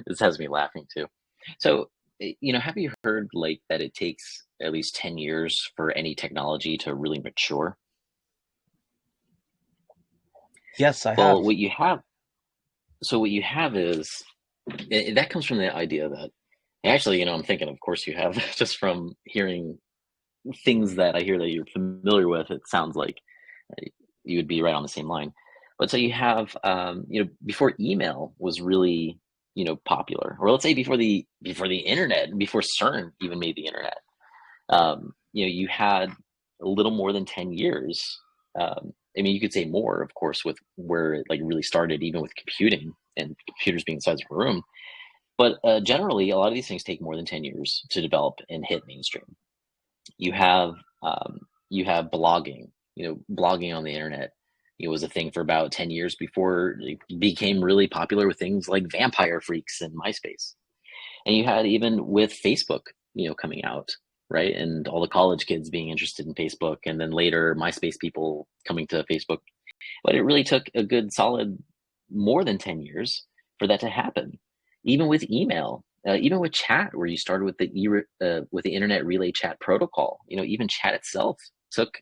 C: this has me laughing too. So, have you heard like that it takes at least 10 years for any technology to really mature?
A: Yes, I
C: Well,
A: have.
C: what you have is that comes from the idea that actually, I'm thinking, of course, you have just from hearing things that I hear that you're familiar with, it sounds like you would be right on the same line. But so you have, before email was really, popular, or let's say before the internet, before CERN even made the internet, you had a little more than 10 years. I mean, you could say more, of course, with where it like really started, even with computing and computers being the size of a room. But generally, a lot of these things take more than 10 years to develop and hit mainstream. You have um, you have blogging. Blogging on the internet. It was a thing for about 10 years before it became really popular with things like Vampire Freaks and MySpace. And you had even with Facebook, coming out, right? And all the college kids being interested in Facebook, and then later MySpace people coming to Facebook. But it really took a good solid more than 10 years for that to happen. Even with email, even with chat, where you started with the internet relay chat protocol, even chat itself took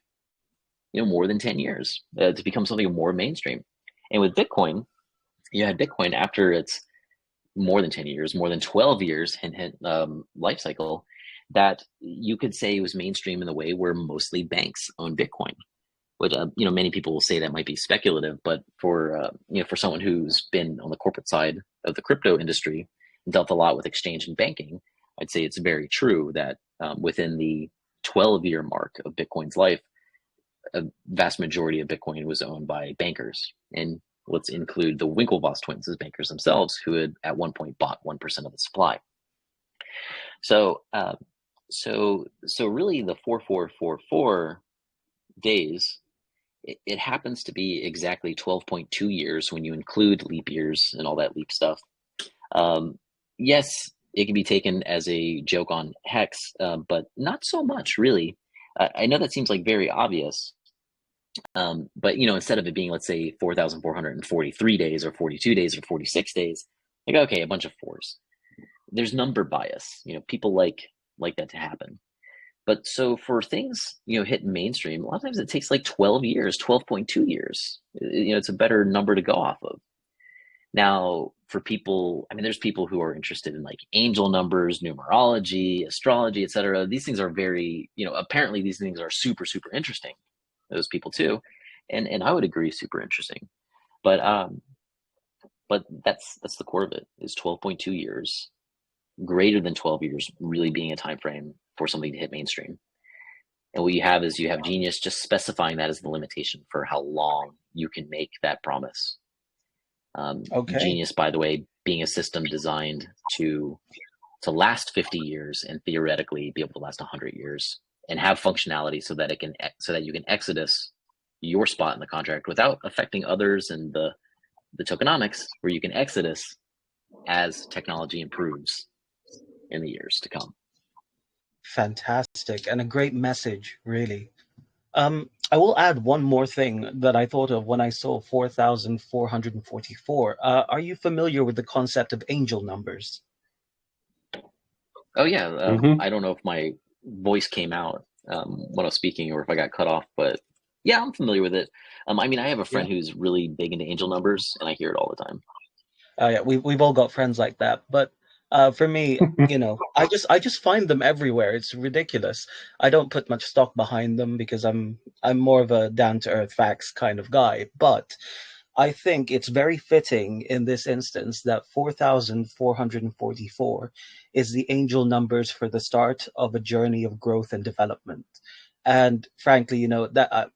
C: more than 10 years to become something more mainstream. And with Bitcoin, you had Bitcoin after its more than 10 years, more than 12 years life cycle, that you could say was mainstream in the way where mostly banks own Bitcoin, which many people will say that might be speculative, but for someone who's been on the corporate side of the crypto industry and dealt a lot with exchange and banking, I'd say it's very true that within the 12-year mark of Bitcoin's life, a vast majority of Bitcoin was owned by bankers. And let's include the Winklevoss twins as bankers themselves, who had at one point bought 1% of the supply. So, so really, the 4444 days, it happens to be exactly 12.2 years when you include leap years and all that leap stuff. Yes, it can be taken as a joke on hex, but not so much, really. I know that seems like very obvious, but instead of it being, let's say, 4,443 days or 42 days or 46 days, like, okay, a bunch of fours. There's number bias. People like that to happen. But so for things, hitting mainstream, a lot of times it takes like 12 years, 12.2 years. It's a better number to go off of. Now, for people, there's people who are interested in like angel numbers, numerology, astrology, etc. These things are very, apparently these things are super, super interesting. Those people too. And I would agree, super interesting. But that's the core of it, is 12.2 years, greater than 12 years really being a time frame for something to hit mainstream. And what you have is Genius just specifying that as the limitation for how long you can make that promise.
A: Okay.
C: Genius, by the way, being a system designed to last 50 years and theoretically be able to last 100 years and have functionality so that you can exodus your spot in the contract without affecting others and the tokenomics, where you can exodus as technology improves in the years to come.
A: Fantastic, and a great message, really. I will add one more thing that I thought of when I saw 4,444. Are you familiar with the concept of angel numbers?
C: Oh yeah, I don't know if my voice came out when I was speaking or if I got cut off, but yeah, I'm familiar with it. I have a friend who's really big into angel numbers, and I hear it all the time.
A: Yeah, we've all got friends like that, but for me, I just find them everywhere. It's ridiculous. I don't put much stock behind them because I'm more of a down to earth facts kind of guy, but I think it's very fitting in this instance that 4,444 is the angel numbers for the start of a journey of growth and development. And frankly, that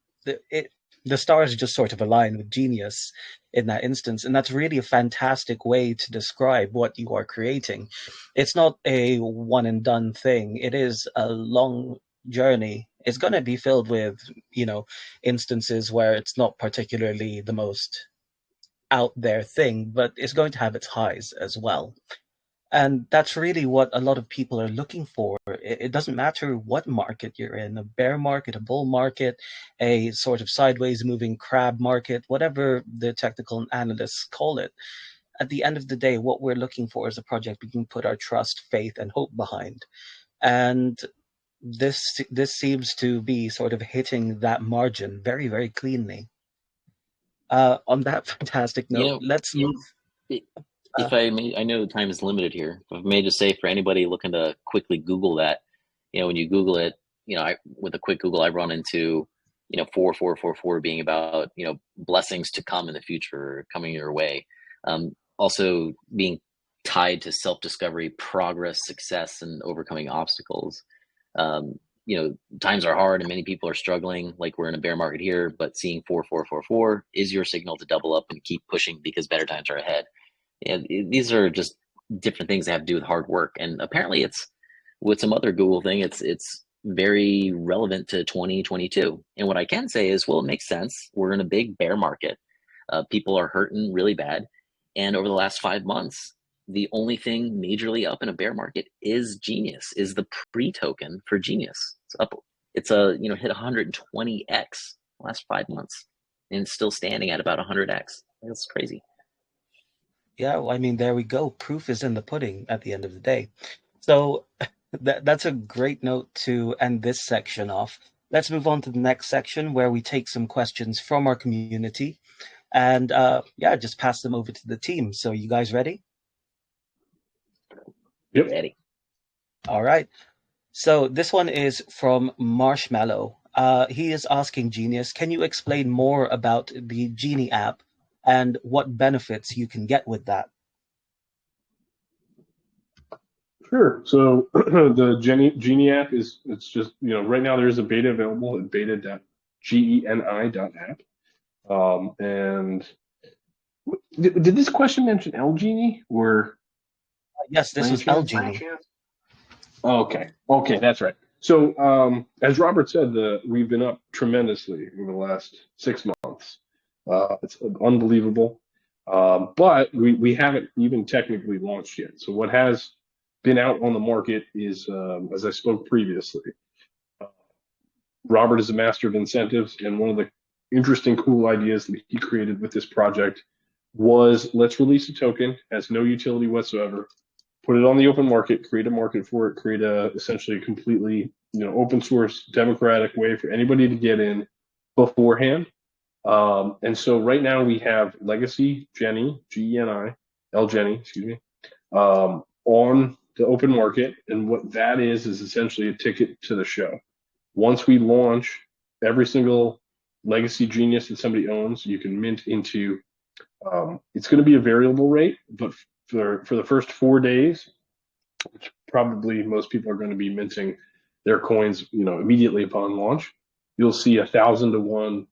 A: the stars just sort of align with genius in that instance. And that's really a fantastic way to describe what you are creating. It's not a one and done thing. It is a long journey. It's going to be filled with, instances where it's not particularly the most out there thing, but it's going to have its highs as well. And that's really what a lot of people are looking for. It doesn't matter what market you're in, a bear market, a bull market, a sort of sideways moving crab market, whatever the technical analysts call it. At the end of the day, what we're looking for is a project we can put our trust, faith, and hope behind. And this seems to be sort of hitting that margin very, very cleanly. On that fantastic note, let's move.
C: If I may, I know the time is limited here. If I may just say, for anybody looking to quickly Google that, when you Google it, with a quick Google, I run into, 4444 being about, blessings to come in the future coming your way. Also being tied to self-discovery, progress, success, and overcoming obstacles. Times are hard and many people are struggling, like we're in a bear market here, but seeing 4444 is your signal to double up and keep pushing because better times are ahead. And these are just different things that have to do with hard work. And apparently it's, with some other Google thing, it's very relevant to 2022. And what I can say is, well, it makes sense. We're in a big bear market. People are hurting really bad. And over the last 5 months, the only thing majorly up in a bear market is Genius, is the pre-token for Genius. It's up. It's hit 120x the last 5 months, and it's still standing at about 100x. That's crazy.
A: Yeah, well, there we go. Proof is in the pudding at the end of the day. So that's a great note to end this section off. Let's move on to the next section where we take some questions from our community and just pass them over to the team. So you guys ready?
B: Yep.
C: Ready.
A: All right. So this one is from Marshmallow. He is asking Genius, can you explain more about the Geni app and what benefits you can get with that?
B: Sure. So the Geni app it's just, right now there's a beta available at beta.geni.app. And did this question mention LGenie or?
A: Yes, this was LGenie.
B: Okay, that's right. So as Robert said, we've been up tremendously in the last 6 months. It's unbelievable. But we haven't even technically launched yet. So what has been out on the market is, as I spoke previously, Robert is a master of incentives, and one of the interesting, cool ideas that he created with this project was, let's release a token, has no utility whatsoever, put it on the open market, create a market for it, create essentially a completely open source, democratic way for anybody to get in beforehand. And so right now we have Legacy Geni, Geni, Geni, excuse me, on the open market. And what that is essentially a ticket to the show. Once we launch, every single Legacy Genius that somebody owns, you can mint into. It's going to be a variable rate, but for the first 4 days, which probably most people are going to be minting their coins, immediately upon launch, you'll see 1,000 to 1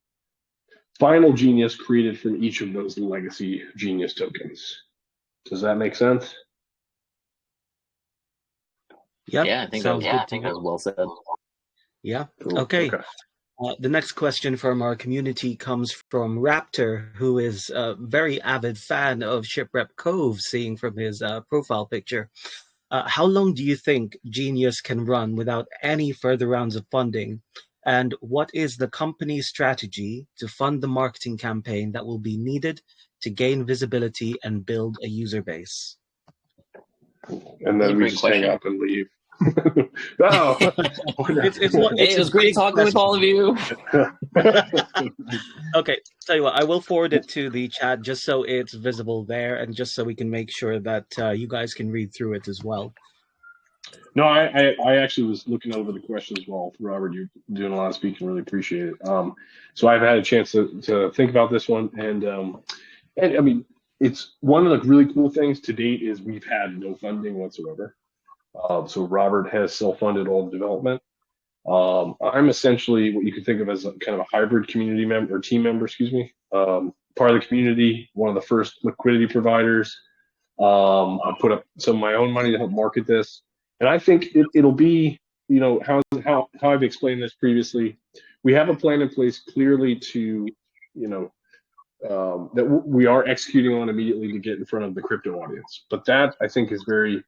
B: final genius created from each of those Legacy Genius tokens. Does that make sense?
A: Yep.
C: Yeah, I think
A: Sounds
C: that,
A: good.
C: I think that was well said.
A: Yeah.
B: Cool.
A: Okay. The next question from our community comes from Raptor, who is a very avid fan of ShipWreckCove, seeing from his profile picture. How long do you think Genius can run without any further rounds of funding? And what is the company's strategy to fund the marketing campaign that will be needed to gain visibility and build a user base?
B: And then we just hang up and leave. Oh,
C: it was great talking with all of you.
A: Okay, tell you what, I will forward it to the chat just so it's visible there, and just so we can make sure that you guys can read through it as well.
B: No, I actually was looking over the questions while Robert, you're doing a lot of speaking. Really appreciate it. So I've had a chance to think about this one, and I mean, it's one of the really cool things to date is we've had no funding whatsoever. So Robert has self-funded all the development. I'm essentially what you could think of as kind of a hybrid community member or team member, excuse me. Part of the community, one of the first liquidity providers. I put up some of my own money to help market this. And I think it'll be, how I've explained this previously. We have a plan in place clearly to, that we are executing on immediately to get in front of the crypto audience. But that I think is very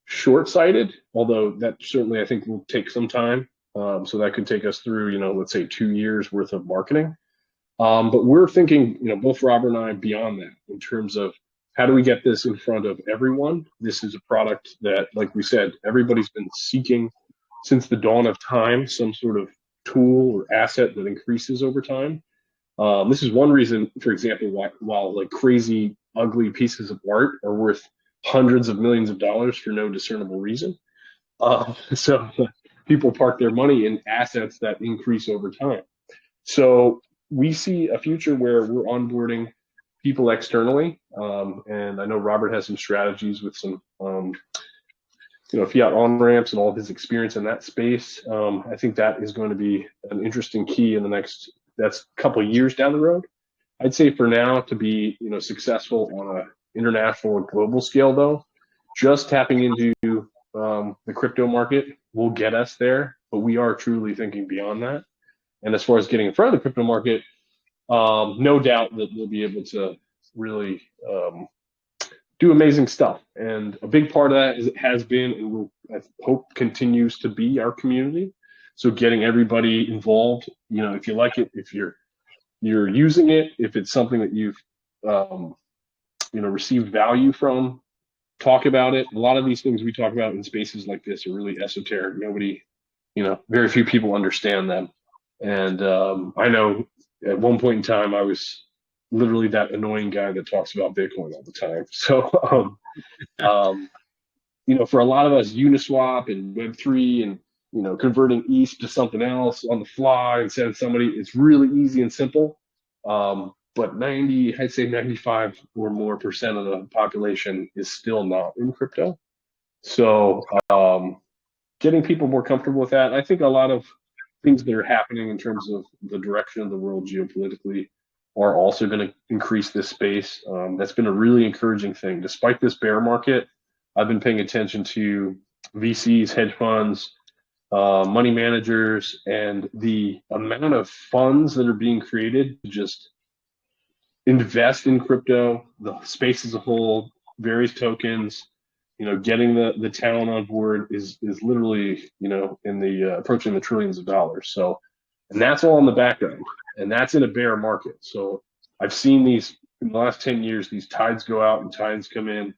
B: short-sighted, although that certainly I think will take some time. So that could take us through, let's say 2 years worth of marketing. But we're thinking, both Robert and I beyond that in terms of how do we get this in front of everyone? This is a product that, like we said, everybody's been seeking since the dawn of time, some sort of tool or asset that increases over time. This is one reason, for example, while like crazy, ugly pieces of art are worth hundreds of millions of dollars for no discernible reason. So people park their money in assets that increase over time. So we see a future where we're onboarding people externally, and I know Robert has some strategies with some, fiat on-ramps and all of his experience in that space. I think that is going to be an interesting key in that's a couple of years down the road. I'd say for now to be, successful on an international and global scale, though, just tapping into the crypto market will get us there, but we are truly thinking beyond that. And as far as getting in front of the crypto market, no doubt that we'll be able to really do amazing stuff. And a big part of that has been, and will, I hope, continues to be our community. So getting everybody involved, if you like it, if you're using it, if it's something that you've received value from, talk about it. A lot of these things we talk about in spaces like this are really esoteric. Nobody, very few people understand them. And I know at one point in time, I was literally that annoying guy that talks about Bitcoin all the time. So, for a lot of us, Uniswap and Web3 and, converting ETH to something else on the fly and send somebody, it's really easy and simple. But I'd say 95 or more percent of the population is still not in crypto. So getting people more comfortable with that. I think a lot of things that are happening in terms of the direction of the world geopolitically are also going to increase this space. That's been a really encouraging thing. Despite this bear market, I've been paying attention to VCs, hedge funds, money managers, and the amount of funds that are being created to just invest in crypto, the space as a whole, various tokens, getting the talent on board is literally, in the approaching the trillions of dollars. So, and that's all in the background, and that's in a bear market. So I've seen these in the last 10 years, these tides go out and tides come in,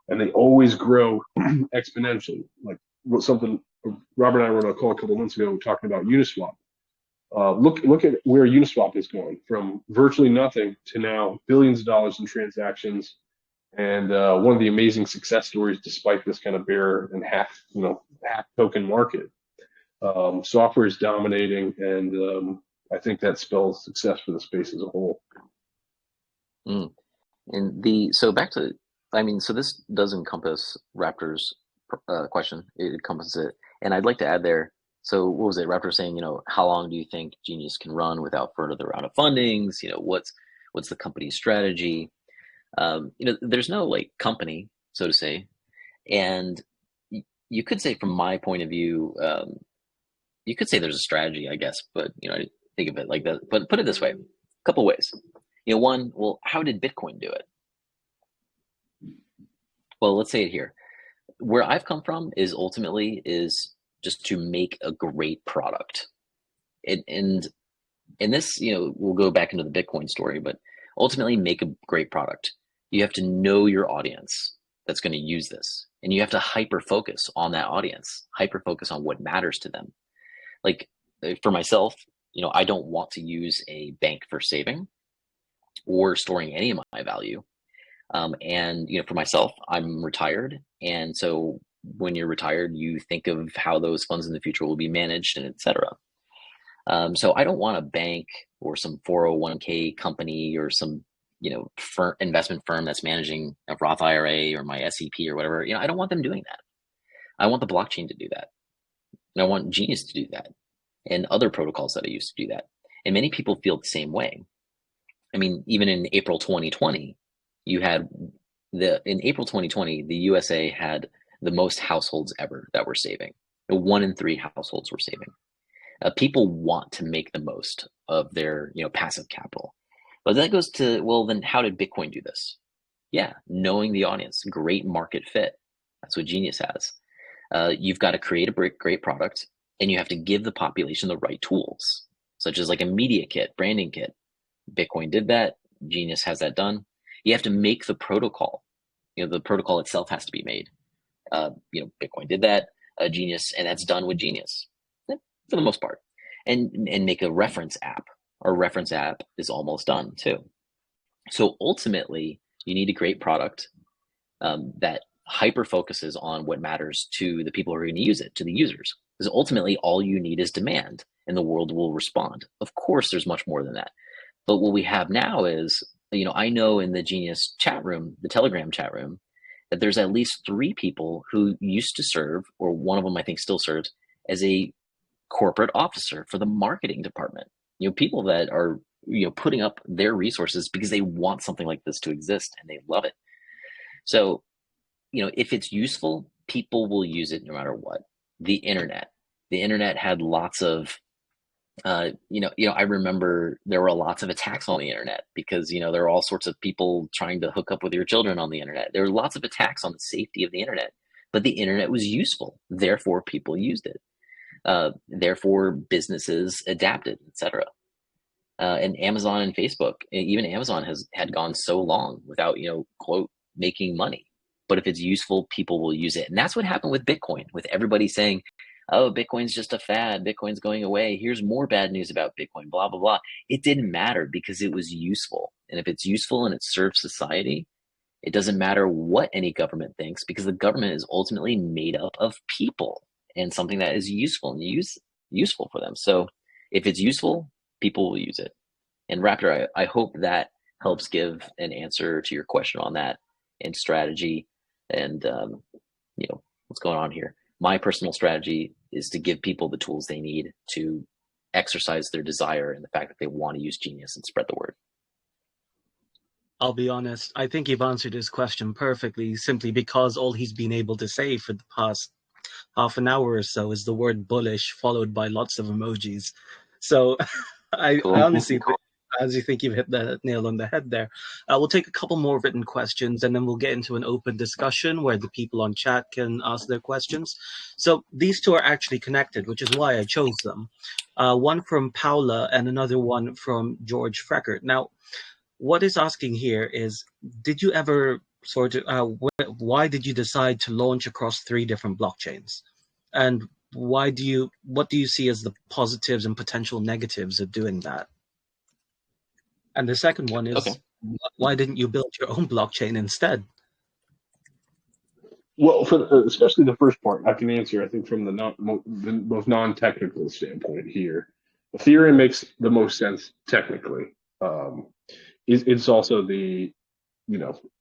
B: and they always grow exponentially. Like something Robert and I were on a call a couple months ago talking about Uniswap. Look at where Uniswap is going, from virtually nothing to now billions of dollars in transactions, and one of the amazing success stories despite this kind of bear and hack token market. Software is dominating, and I think that spells success for the space as a whole.
C: And so back to, so this does encompass Raptor's question. It encompasses it, and I'd like to add there. So what was it? Raptor saying, how long do you think Genius can run without further round of fundings? What's the company's strategy? There's no company, so to say, and you could say from my point of view, you could say there's a strategy, I guess, but I think of it like that. But put it this way, a couple ways. One, well, how did Bitcoin do it? Well, let's say it here. Where I've come from is ultimately just to make a great product. And this, we'll go back into the Bitcoin story, but ultimately make a great product. You have to know your audience that's going to use this, and you have to hyper focus on that audience, hyper focus on what matters to them. Like for myself, I don't want to use a bank for saving or storing any of my value. And for myself, I'm retired. And so when you're retired, you think of how those funds in the future will be managed and et cetera. So I don't want a bank or some 401k company or some, investment firm that's managing a Roth IRA or my SEP or whatever. I don't want them doing that. I want the blockchain to do that. And I want Genius to do that, and other protocols that I use to do that. And many people feel the same way. Even in April 2020, in April 2020, the USA had the most households ever that were saving. 1 in 3 households were saving. People want to make the most of their, passive capital. But that goes to, well, then how did Bitcoin do this? Yeah, knowing the audience, great market fit. That's what Genius has. You've got to create a great product, and you have to give the population the right tools, such as like a media kit, branding kit. Bitcoin did that. Genius has that done. You have to make the protocol. The protocol itself has to be made. Bitcoin did that. Genius, and that's done with Genius for the most part. And make a reference app. Our reference app is almost done too. So ultimately, you need a great product that hyper focuses on what matters to the people who are going to use it, to the users. Because ultimately, all you need is demand, and the world will respond. Of course, there's much more than that. But what we have now is, I know in the Genius chat room, the Telegram chat room, that there's at least 3 people who used to serve, or one of them I think still serves, as a corporate officer for the marketing department. People that are, putting up their resources because they want something like this to exist and they love it. So, if it's useful, people will use it no matter what. The internet had lots of, I remember there were lots of attacks on the internet because, there are all sorts of people trying to hook up with your children on the internet. There were lots of attacks on the safety of the internet, but the internet was useful. Therefore, people used it. Therefore, businesses adapted, etc. And Amazon and Facebook, even Amazon had gone so long without, quote, making money. But if it's useful, people will use it. And that's what happened with Bitcoin, with everybody saying, oh, Bitcoin's just a fad. Bitcoin's going away. Here's more bad news about Bitcoin, blah, blah, blah. It didn't matter because it was useful. And if it's useful and it serves society, it doesn't matter what any government thinks, because the government is ultimately made up of people and something that is useful and useful for them. So if it's useful, people will use it. And Raptor, I hope that helps give an answer to your question on that and strategy and, what's going on here. My personal strategy is to give people the tools they need to exercise their desire and the fact that they want to use Genius and spread the word.
A: I'll be honest, I think you've answered his question perfectly, simply because all he's been able to say for the past half an hour or so is the word bullish, followed by lots of emojis. So
C: Cool.
A: I honestly think you've hit the nail on the head there. We'll take a couple more written questions, and then we'll get into an open discussion where the people on chat can ask their questions. So these two are actually connected, which is why I chose them. One from Paula and another one from George Freckert. Now, what is asking here is, did you ever why did you decide to launch across 3 different blockchains? And what do you see as the positives and potential negatives of doing that? And the second one
C: Okay.
A: is, why didn't you build your own blockchain instead?
B: Well, especially the first part, I can answer, I think, from the most non-technical standpoint here. Ethereum makes the most sense technically. Um, it's also the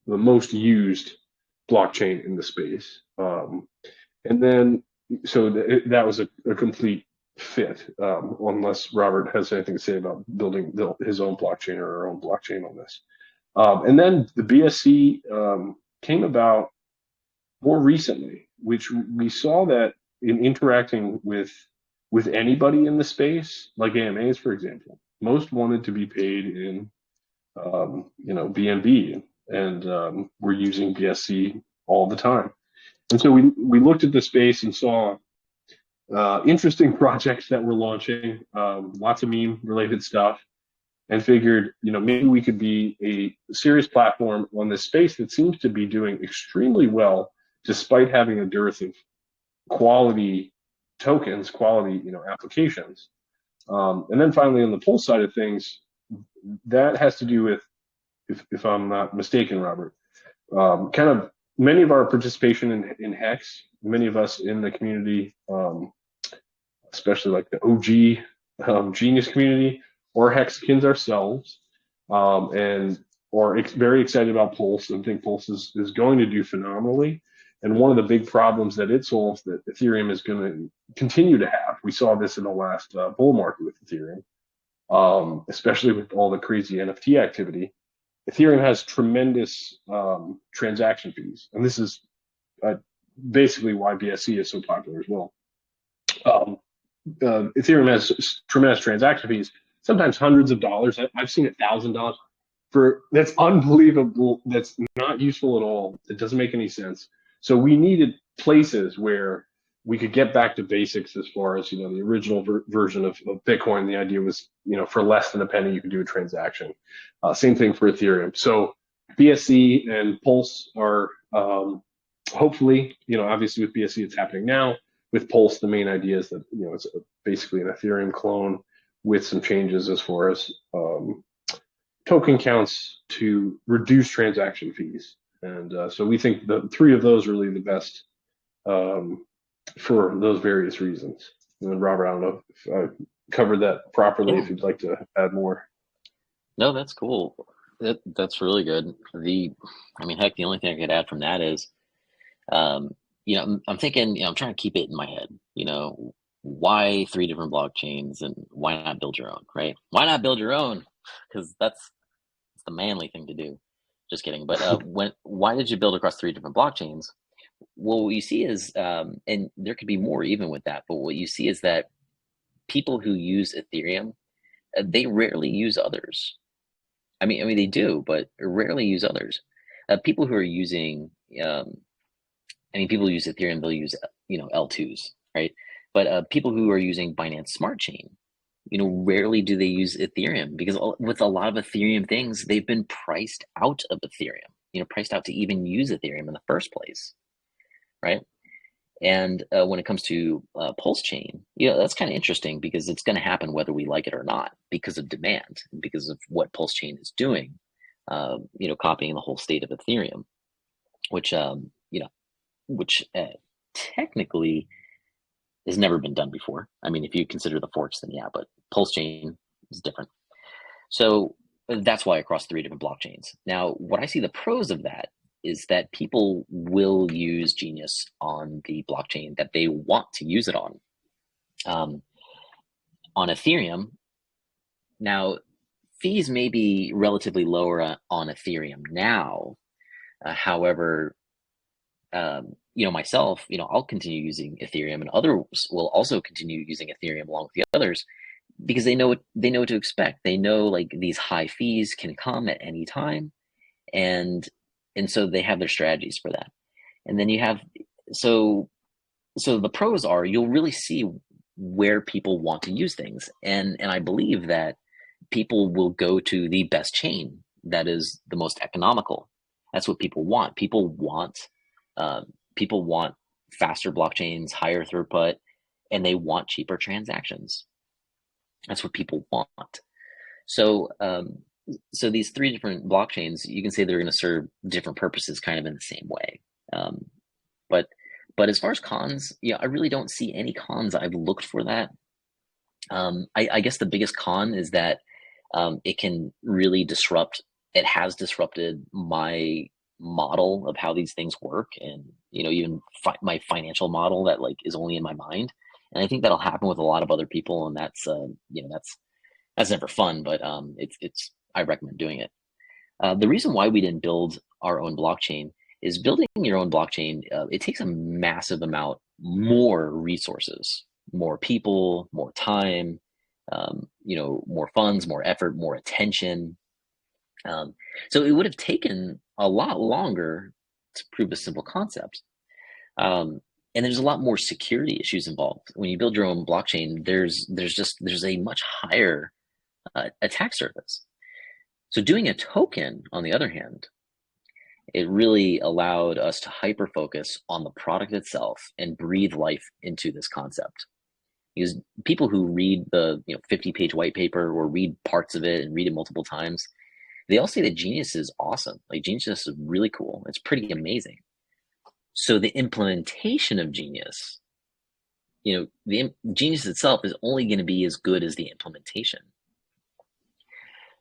B: most used blockchain in the space. And then, so that was a complete fit, unless Robert has anything to say about building his own blockchain or our own blockchain on this. And then the BSC came about more recently, which we saw that in interacting with anybody in the space, like AMAs, for example, most wanted to be paid in BNB, and we're using BSC all the time. And so we looked at the space and saw interesting projects that were launching, lots of meme related stuff, and figured, maybe we could be a serious platform on this space that seems to be doing extremely well, despite having a dearth of quality tokens, quality, applications. And then finally, on the Pulse side of things, that has to do with, if I'm not mistaken, Robert, kind of many of our participation in Hex, many of us in the community, especially like the OG Genius community or Hexkins ourselves, and are very excited about Pulse and think Pulse is going to do phenomenally. And one of the big problems that it solves that Ethereum is going to continue to have, we saw this in the last bull market with Ethereum, especially with all the crazy NFT activity. Ethereum has tremendous transaction fees, and this is basically why BSC is so popular as well. Ethereum has tremendous transaction fees, sometimes hundreds of dollars. I've seen $1,000 that's unbelievable. That's not useful at all. It doesn't make any sense. So we needed places where we could get back to basics as far as, the original version of Bitcoin. The idea was, for less than a penny, you could do a transaction. Same thing for Ethereum. So BSC and Pulse are hopefully, obviously with BSC, it's happening now. With Pulse, the main idea is that, it's basically an Ethereum clone with some changes as far as token counts to reduce transaction fees. And so we think the three of those are really the best for those various reasons. And then Robert, I don't know if I covered that properly, if you'd like to add more.
C: No, that's cool. That's really good. Heck, the only thing I could add from that is, I'm thinking, I'm trying to keep it in my head, why 3 different blockchains and why not build your own, right? Why not build your own? Because that's the manly thing to do. Just kidding. But why did you build across 3 different blockchains? Well, what you see is, and there could be more even with that, but what you see is that people who use Ethereum, they rarely use others. I mean, they do, but rarely use others. People who are using, people who use Ethereum, they'll use, L2s, right? But people who are using Binance Smart Chain, rarely do they use Ethereum, because with a lot of Ethereum things, they've been priced out of Ethereum, priced out to even use Ethereum in the first place, right? And when it comes to Pulse Chain, that's kind of interesting, because it's going to happen whether we like it or not, because of demand, and because of what Pulse Chain is doing, copying the whole state of Ethereum, which technically has never been done before. I mean, if you consider the forks, then yeah, but Pulse Chain is different. So that's why across 3 different blockchains. Now, what I see the pros of that is that people will use Genius on the blockchain that they want to use it on. On Ethereum, now, fees may be relatively lower on Ethereum now. However, myself, I'll continue using Ethereum, and others will also continue using Ethereum along with the others, because they know what to expect. They know, like, these high fees can come at any time, and so they have their strategies for that. And then you have, so the pros are, you'll really see where people want to use things, and I believe that people will go to the best chain that is the most economical. That's what people want. People want faster blockchains, higher throughput, and they want cheaper transactions. That's what people want. So, so these three different blockchains, you can say they're going to serve different purposes, kind of in the same way. Um, but as far as cons, yeah, I really don't see any cons. I've looked for that. I guess the biggest con is that it can really disrupt. It has disrupted my model of how these things work, and even my financial model that like is only in my mind. And I think that'll happen with a lot of other people, and that's that's never fun. But it's I recommend doing it. The reason why we didn't build our own blockchain is building your own blockchain. It takes a massive amount more resources, more people, more time, more funds, more effort, more attention. So it would have taken a lot longer to prove a simple concept. And there's a lot more security issues involved. When you build your own blockchain, there's a much higher attack surface. So doing a token, on the other hand, it really allowed us to hyper focus on the product itself and breathe life into this concept. Because people who read the 50-page white paper or read parts of it and read it multiple times, they all say that Genius is awesome. Like Genius is really cool. It's pretty amazing. So the implementation of Genius, the Genius itself is only going to be as good as the implementation.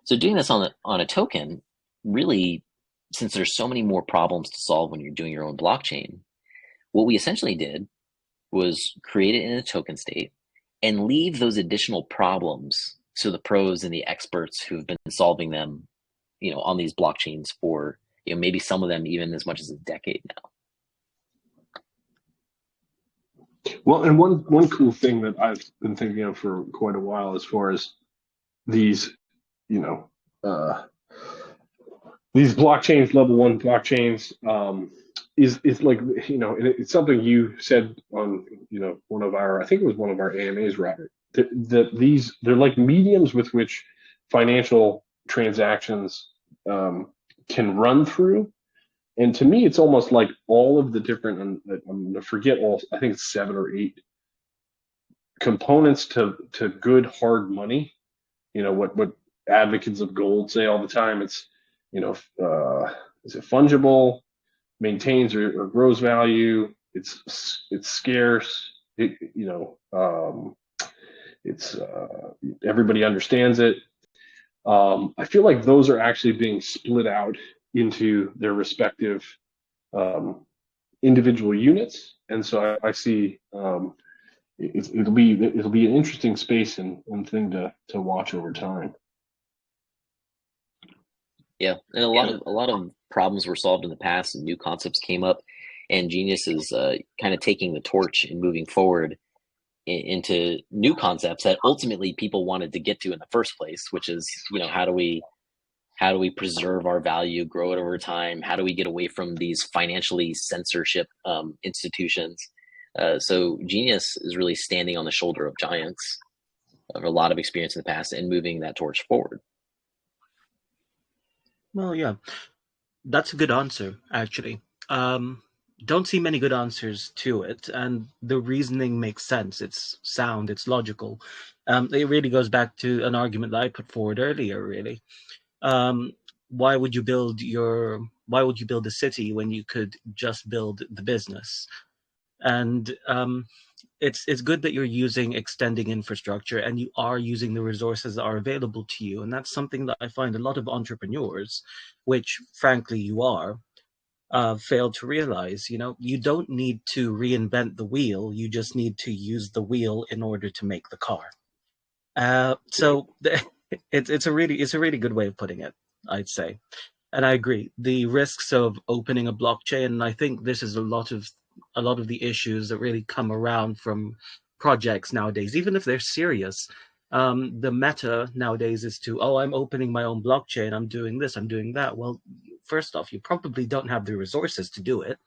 C: So doing this on a token, really, since there's so many more problems to solve when you're doing your own blockchain, what we essentially did was create it in a token state and leave those additional problems to the pros and the experts who've been solving them, on these blockchains for, maybe some of them even as much as a decade now.
B: Well, and one cool thing that I've been thinking of for quite a while, as far as these, these blockchains, level 1 blockchains, is like, it's something you said on, one of our, I think it was one of our AMAs, Robert, that they're like mediums with which financial transactions can run through. And to me, it's almost like all of the different, I'm going to forget all, I think it's 7 or 8 components to good hard money. What advocates of gold say all the time. It's, is it fungible, maintains or grows value. It's scarce. It's everybody understands it. I feel like those are actually being split out into their respective individual units, and so I see it'll be an interesting space and thing to watch over time.
C: Yeah, and a lot of problems were solved in the past, and new concepts came up, and Genius is kind of taking the torch and moving forward into new concepts that ultimately people wanted to get to in the first place, which is, how do we preserve our value, grow it over time? How do we get away from these financially censorship institutions? So Genius is really standing on the shoulder of giants of a lot of experience in the past and moving that torch forward.
A: Well, yeah, that's a good answer, actually. Don't see many good answers to it, and the reasoning makes sense. It's sound, it's logical. It really goes back to an argument that I put forward earlier, really. Why would you build a city when you could just build the business? And it's good that you're using extending infrastructure and you are using the resources that are available to you. And that's something that I find a lot of entrepreneurs, which frankly you are, fail to realize. You don't need to reinvent the wheel. You just need to use the wheel in order to make the car. So it's a really good way of putting it, I'd say. And I agree. The risks of opening a blockchain, and I think this is a lot of the issues that really come around from projects nowadays, even if they're serious. The meta nowadays is to, I'm opening my own blockchain, I'm doing this, I'm doing that. Well, first off, you probably don't have the resources to do it.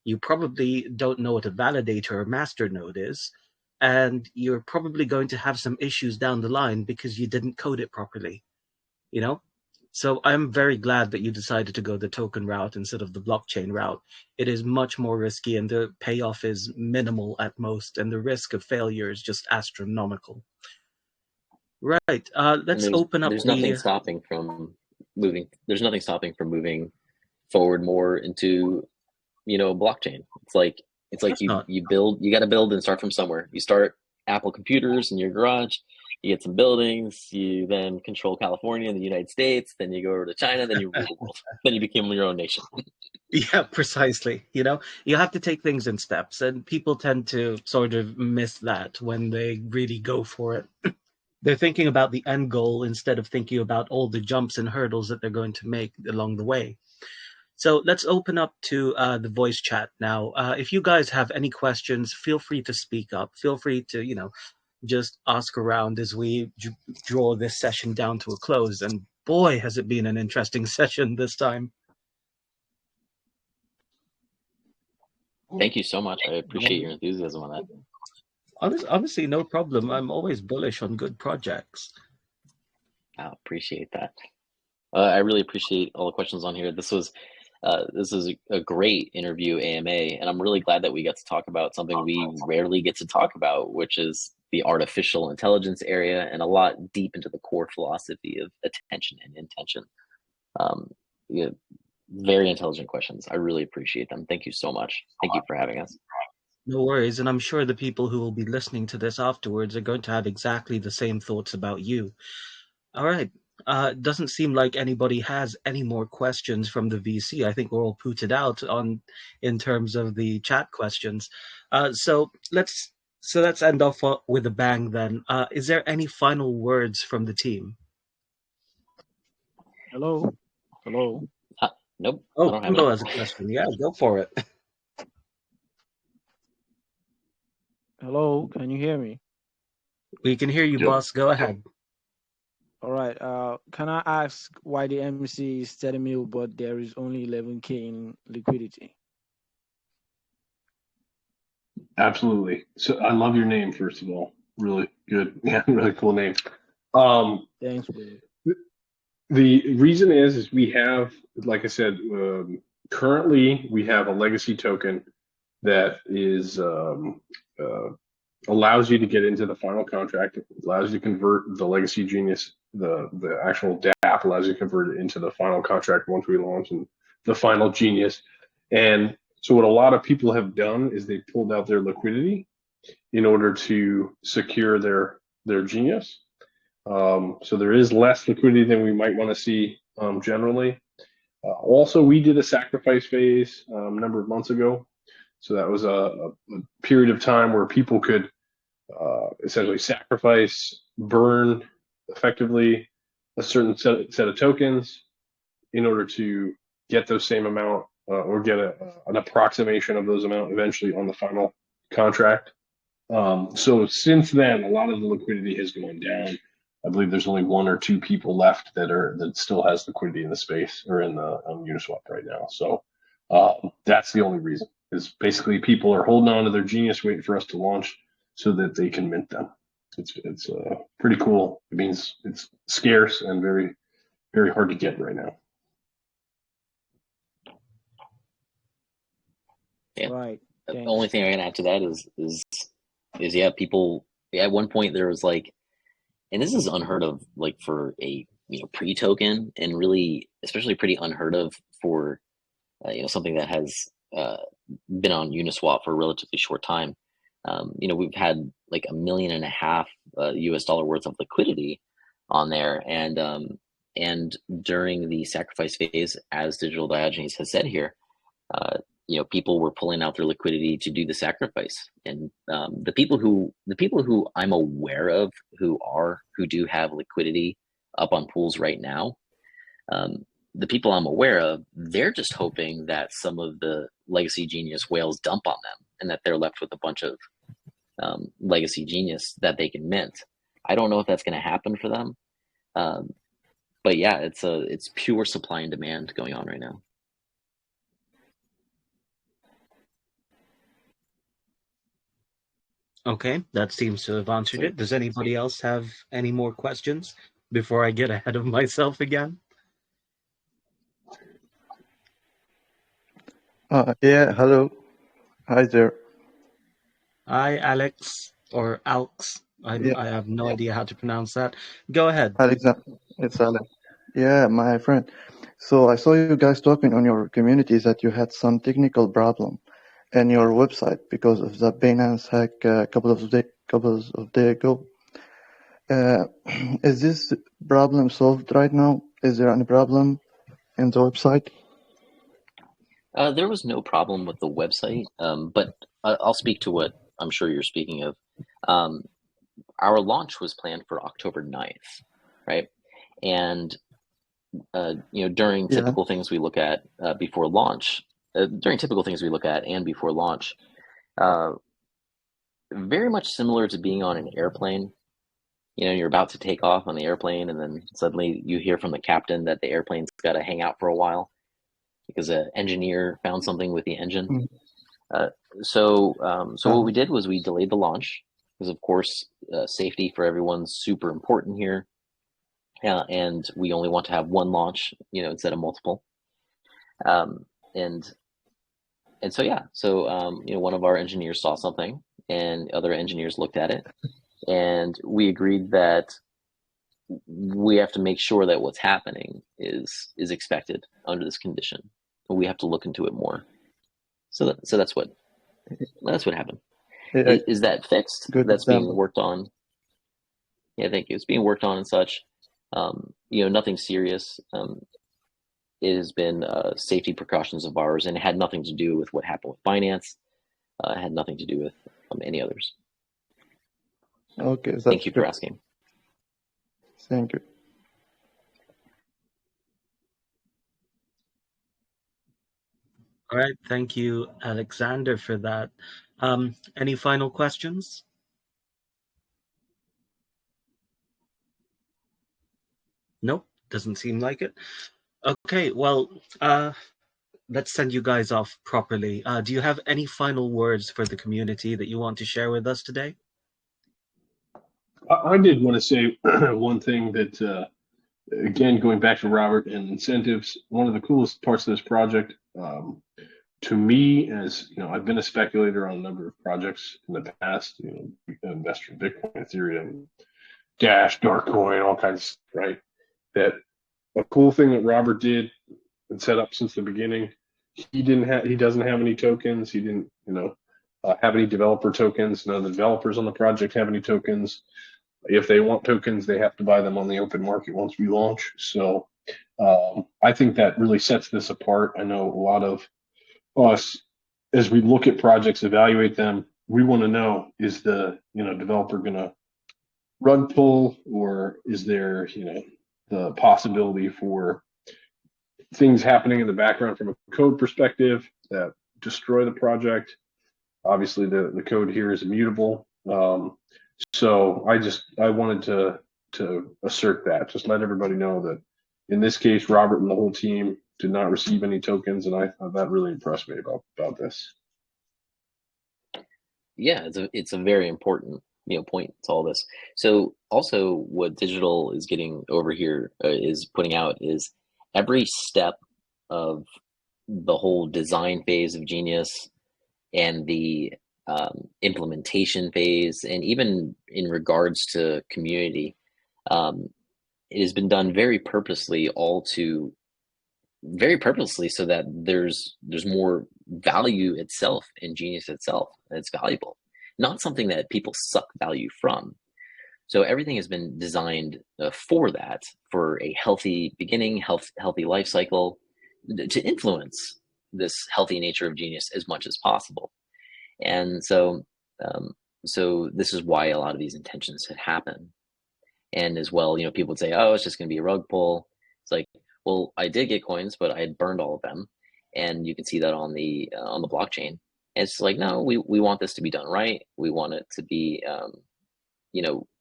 A: You probably don't know what a validator or master node is. And you're probably going to have some issues down the line because you didn't code it properly, So I'm very glad that you decided to go the token route instead of the blockchain route. It is much more risky and the payoff is minimal at most, and the risk of failure is just astronomical. Right.
C: And
A: Let's open up
C: there's nothing
A: the.
C: stopping from moving. There's nothing stopping from moving forward more into blockchain. It's like
A: It's not.
C: you got to build and start from somewhere. You start Apple computers in your garage, you get some buildings, you then control California and the United States, then you go over to China, then you rule the world, then you become your own nation.
A: Yeah, precisely. You have to take things in steps, and people tend to sort of miss that when they really go for it. They're thinking about the end goal instead of thinking about all the jumps and hurdles that they're going to make along the way. So let's open up to the voice chat now. If you guys have any questions, feel free to speak up. Feel free to, just ask around as we draw this session down to a close. And boy, has it been an interesting session this time.
C: Thank you so much. I appreciate your enthusiasm on that.
A: Honestly, no problem. I'm always bullish on good projects.
C: I appreciate that. I really appreciate all the questions on here. This is a great interview, AMA, and I'm really glad that we get to talk about something we rarely get to talk about, which is the artificial intelligence area and a lot deep into the core philosophy of attention and intention. Yeah, very intelligent questions. I really appreciate them. Thank you so much. Thank you for having us.
A: No worries, and I'm sure the people who will be listening to this afterwards are going to have exactly the same thoughts about you. All right. Doesn't seem like anybody has any more questions from the VC. I think we're all pooted out in terms of the chat questions. So let's end off with a bang then. Is there any final words from the team?
D: Hello.
C: Nope.
A: Oh,
C: I don't have
A: Kimbo
C: any.
A: has a question. Yeah, go for it.
D: Hello. Can you hear me?
A: We can hear you,
B: Yep.
A: boss. Go ahead.
D: All right. Can I ask why the MC is 30 mil, but there is only 11K in liquidity?
B: Absolutely. So I love your name, first of all. Really good. Yeah, really cool name.
D: Thanks, bro.
B: The reason is we have, like I said, currently we have a legacy token that is allows you to get into the final contract. It allows you to convert the legacy genius, the actual DApp allows you to convert it into the final contract once we launch and the final genius. And so what a lot of people have done is they pulled out their liquidity in order to secure their genius. So there is less liquidity than we might want to see generally. Also, we did a sacrifice phase a number of months ago. So that was a period of time where people could essentially sacrifice, burn effectively a certain set of tokens in order to get those same amount or get an approximation of those amount eventually on the final contract. So since then, a lot of the liquidity has gone down. I believe there's only one or two people left that still has liquidity in the space or in the Uniswap right now. So that's the only reason. Is basically people are holding on to their genius, waiting for us to launch so that they can mint them. It's pretty cool. It means it's scarce and very, very hard to get right now.
C: Yeah.
D: Right.
C: The
D: Thanks.
C: only thing I can add to that is yeah, people at one point there was like, and this is unheard of, like for a pre-token, and really especially pretty unheard of for something that has been on Uniswap for a relatively short time. We've had like $1.5 million US dollar worth of liquidity on there, and during the sacrifice phase, as Digital Diogenes has said here, people were pulling out their liquidity to do the sacrifice, and the people who I'm aware of who do have liquidity up on pools right now, the people I'm aware of, they're just hoping that some of the legacy genius whales dump on them and that they're left with a bunch of legacy genius that they can mint. I don't know if that's going to happen for them, but yeah, it's pure supply and demand going on right now.
A: Okay, that seems to have answered it. Does anybody else have any more questions before I get ahead of myself again?
E: Yeah, hello. Hi there.
A: Hi, Alex or Alx.
E: Yeah,
A: I have no idea how to pronounce that. Go ahead.
E: Alexander. It's Alex. Yeah, my friend. So I saw you guys talking on your community that you had some technical problem in your website because of the Binance hack a couple of day ago. Uh, is this problem solved right now? Is there any problem in the website?
C: There was no problem with the website, but I'll speak to what I'm sure you're speaking of. Um, our launch was planned for October 9th, right? And during
E: Yeah.
C: typical things we look at before launch, during typical things we look at and before launch, uh, very much similar to being on an airplane. You're about to take off on the airplane, and then suddenly you hear from the captain that the airplane's got to hang out for a while because an engineer found something with the engine.
E: Mm.
C: So what we did was we delayed the launch because, of course, safety for everyone's super important here, and we only want to have one launch, instead of multiple. Um, and so yeah, so one of our engineers saw something, and other engineers looked at it, and we agreed that we have to make sure that what's happening is expected under this condition. We have to look into it more. So that's what happened.
E: Yeah,
C: Is that fixed?
E: good
C: That's being
E: example.
C: worked on. Yeah, thank you. It's being worked on and such. Nothing serious. It has been safety precautions of ours, and it had nothing to do with what happened with finance. It had nothing to do with any others.
E: Okay, that's
C: Thank you for
E: good.
C: asking.
E: Thank you.
A: All right. Thank you, Alexander, for that. Any final questions? Nope, doesn't seem like it. Okay, well, let's send you guys off properly. Do you have any final words for the community that you want to share with us today?
B: I did want to say one thing that, again, going back to Robert and incentives, one of the coolest parts of this project, to me, as you know, I've been a speculator on a number of projects in the past, investor in Bitcoin, Ethereum, Dash, Darkcoin, all kinds of stuff, right? That a cool thing that Robert did and set up since the beginning, he doesn't have any tokens. He didn't, have any developer tokens. None of the developers on the project have any tokens. If they want tokens, they have to buy them on the open market once we launch. So I think that really sets this apart. I know a lot of us, as we look at projects, evaluate them, we want to know, is the developer going to rug pull, or is there the possibility for things happening in the background from a code perspective that destroy the project. Obviously, the code here is immutable. So I wanted to assert that, just let everybody know that in this case, Robert and the whole team did not receive any tokens, and I thought that really impressed me about this.
C: Yeah, it's a very important point to all this. So also, what digital is getting over here is putting out is every step of the whole design phase of Genius and the implementation phase, and even in regards to community, it has been done very purposely, so that there's more value itself in Genius itself. It's valuable, not something that people suck value from. So everything has been designed for that, for a healthy beginning, healthy life cycle, to influence this healthy nature of Genius as much as possible. And so this is why a lot of these intentions had happened. And as well, people would say, "Oh, it's just going to be a rug pull." It's like, well, I did get coins, but I had burned all of them, and you can see that on the blockchain. And it's like, no, we want this to be done right. We want it to be,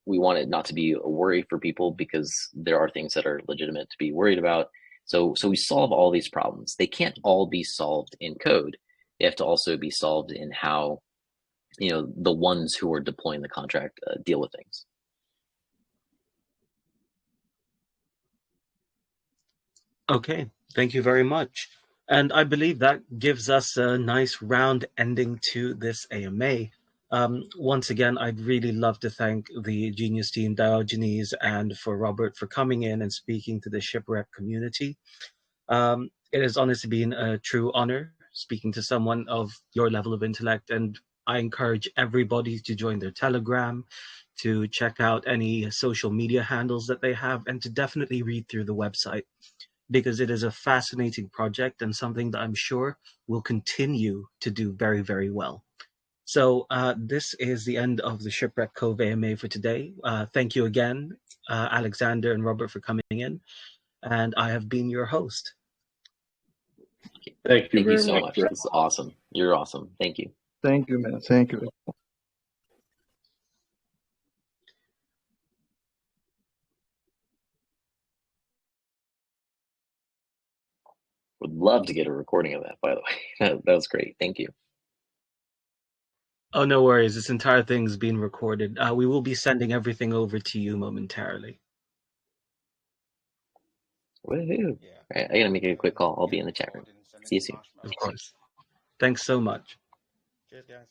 C: we want it not to be a worry for people, because there are things that are legitimate to be worried about. So we solve all these problems. They can't all be solved in code. They have to also be solved in how, the ones who are deploying the contract deal with things.
A: Okay, thank you very much. And I believe that gives us a nice round ending to this AMA. Once again, I'd really love to thank the Genius team, Diogenes, and for Robert for coming in and speaking to the shipwreck community. It has honestly been a true honor speaking to someone of your level of intellect, and I encourage everybody to join their Telegram, to check out any social media handles that they have, and to definitely read through the website, because it is a fascinating project and something that I'm sure will continue to do very, very well. So this is the end of the Shipwreck Cove AMA for today. Thank you again, Alexander and Robert, for coming in. And I have been your host.
B: Thank you
C: Thank you
B: very
C: so
B: much.
C: much. This is awesome. You're awesome. Thank you.
E: Thank you, man. Thank you.
C: Would love to get a recording of that, by the way. That was great. Thank you.
A: Oh, no worries. This entire thing is being recorded. We will be sending everything over to you momentarily.
C: Woohoo.
F: Yeah.
C: All right, I gotta make a quick call. I'll be in the chat room. See you soon.
A: Of course. Thanks so much.
F: Cheers, guys.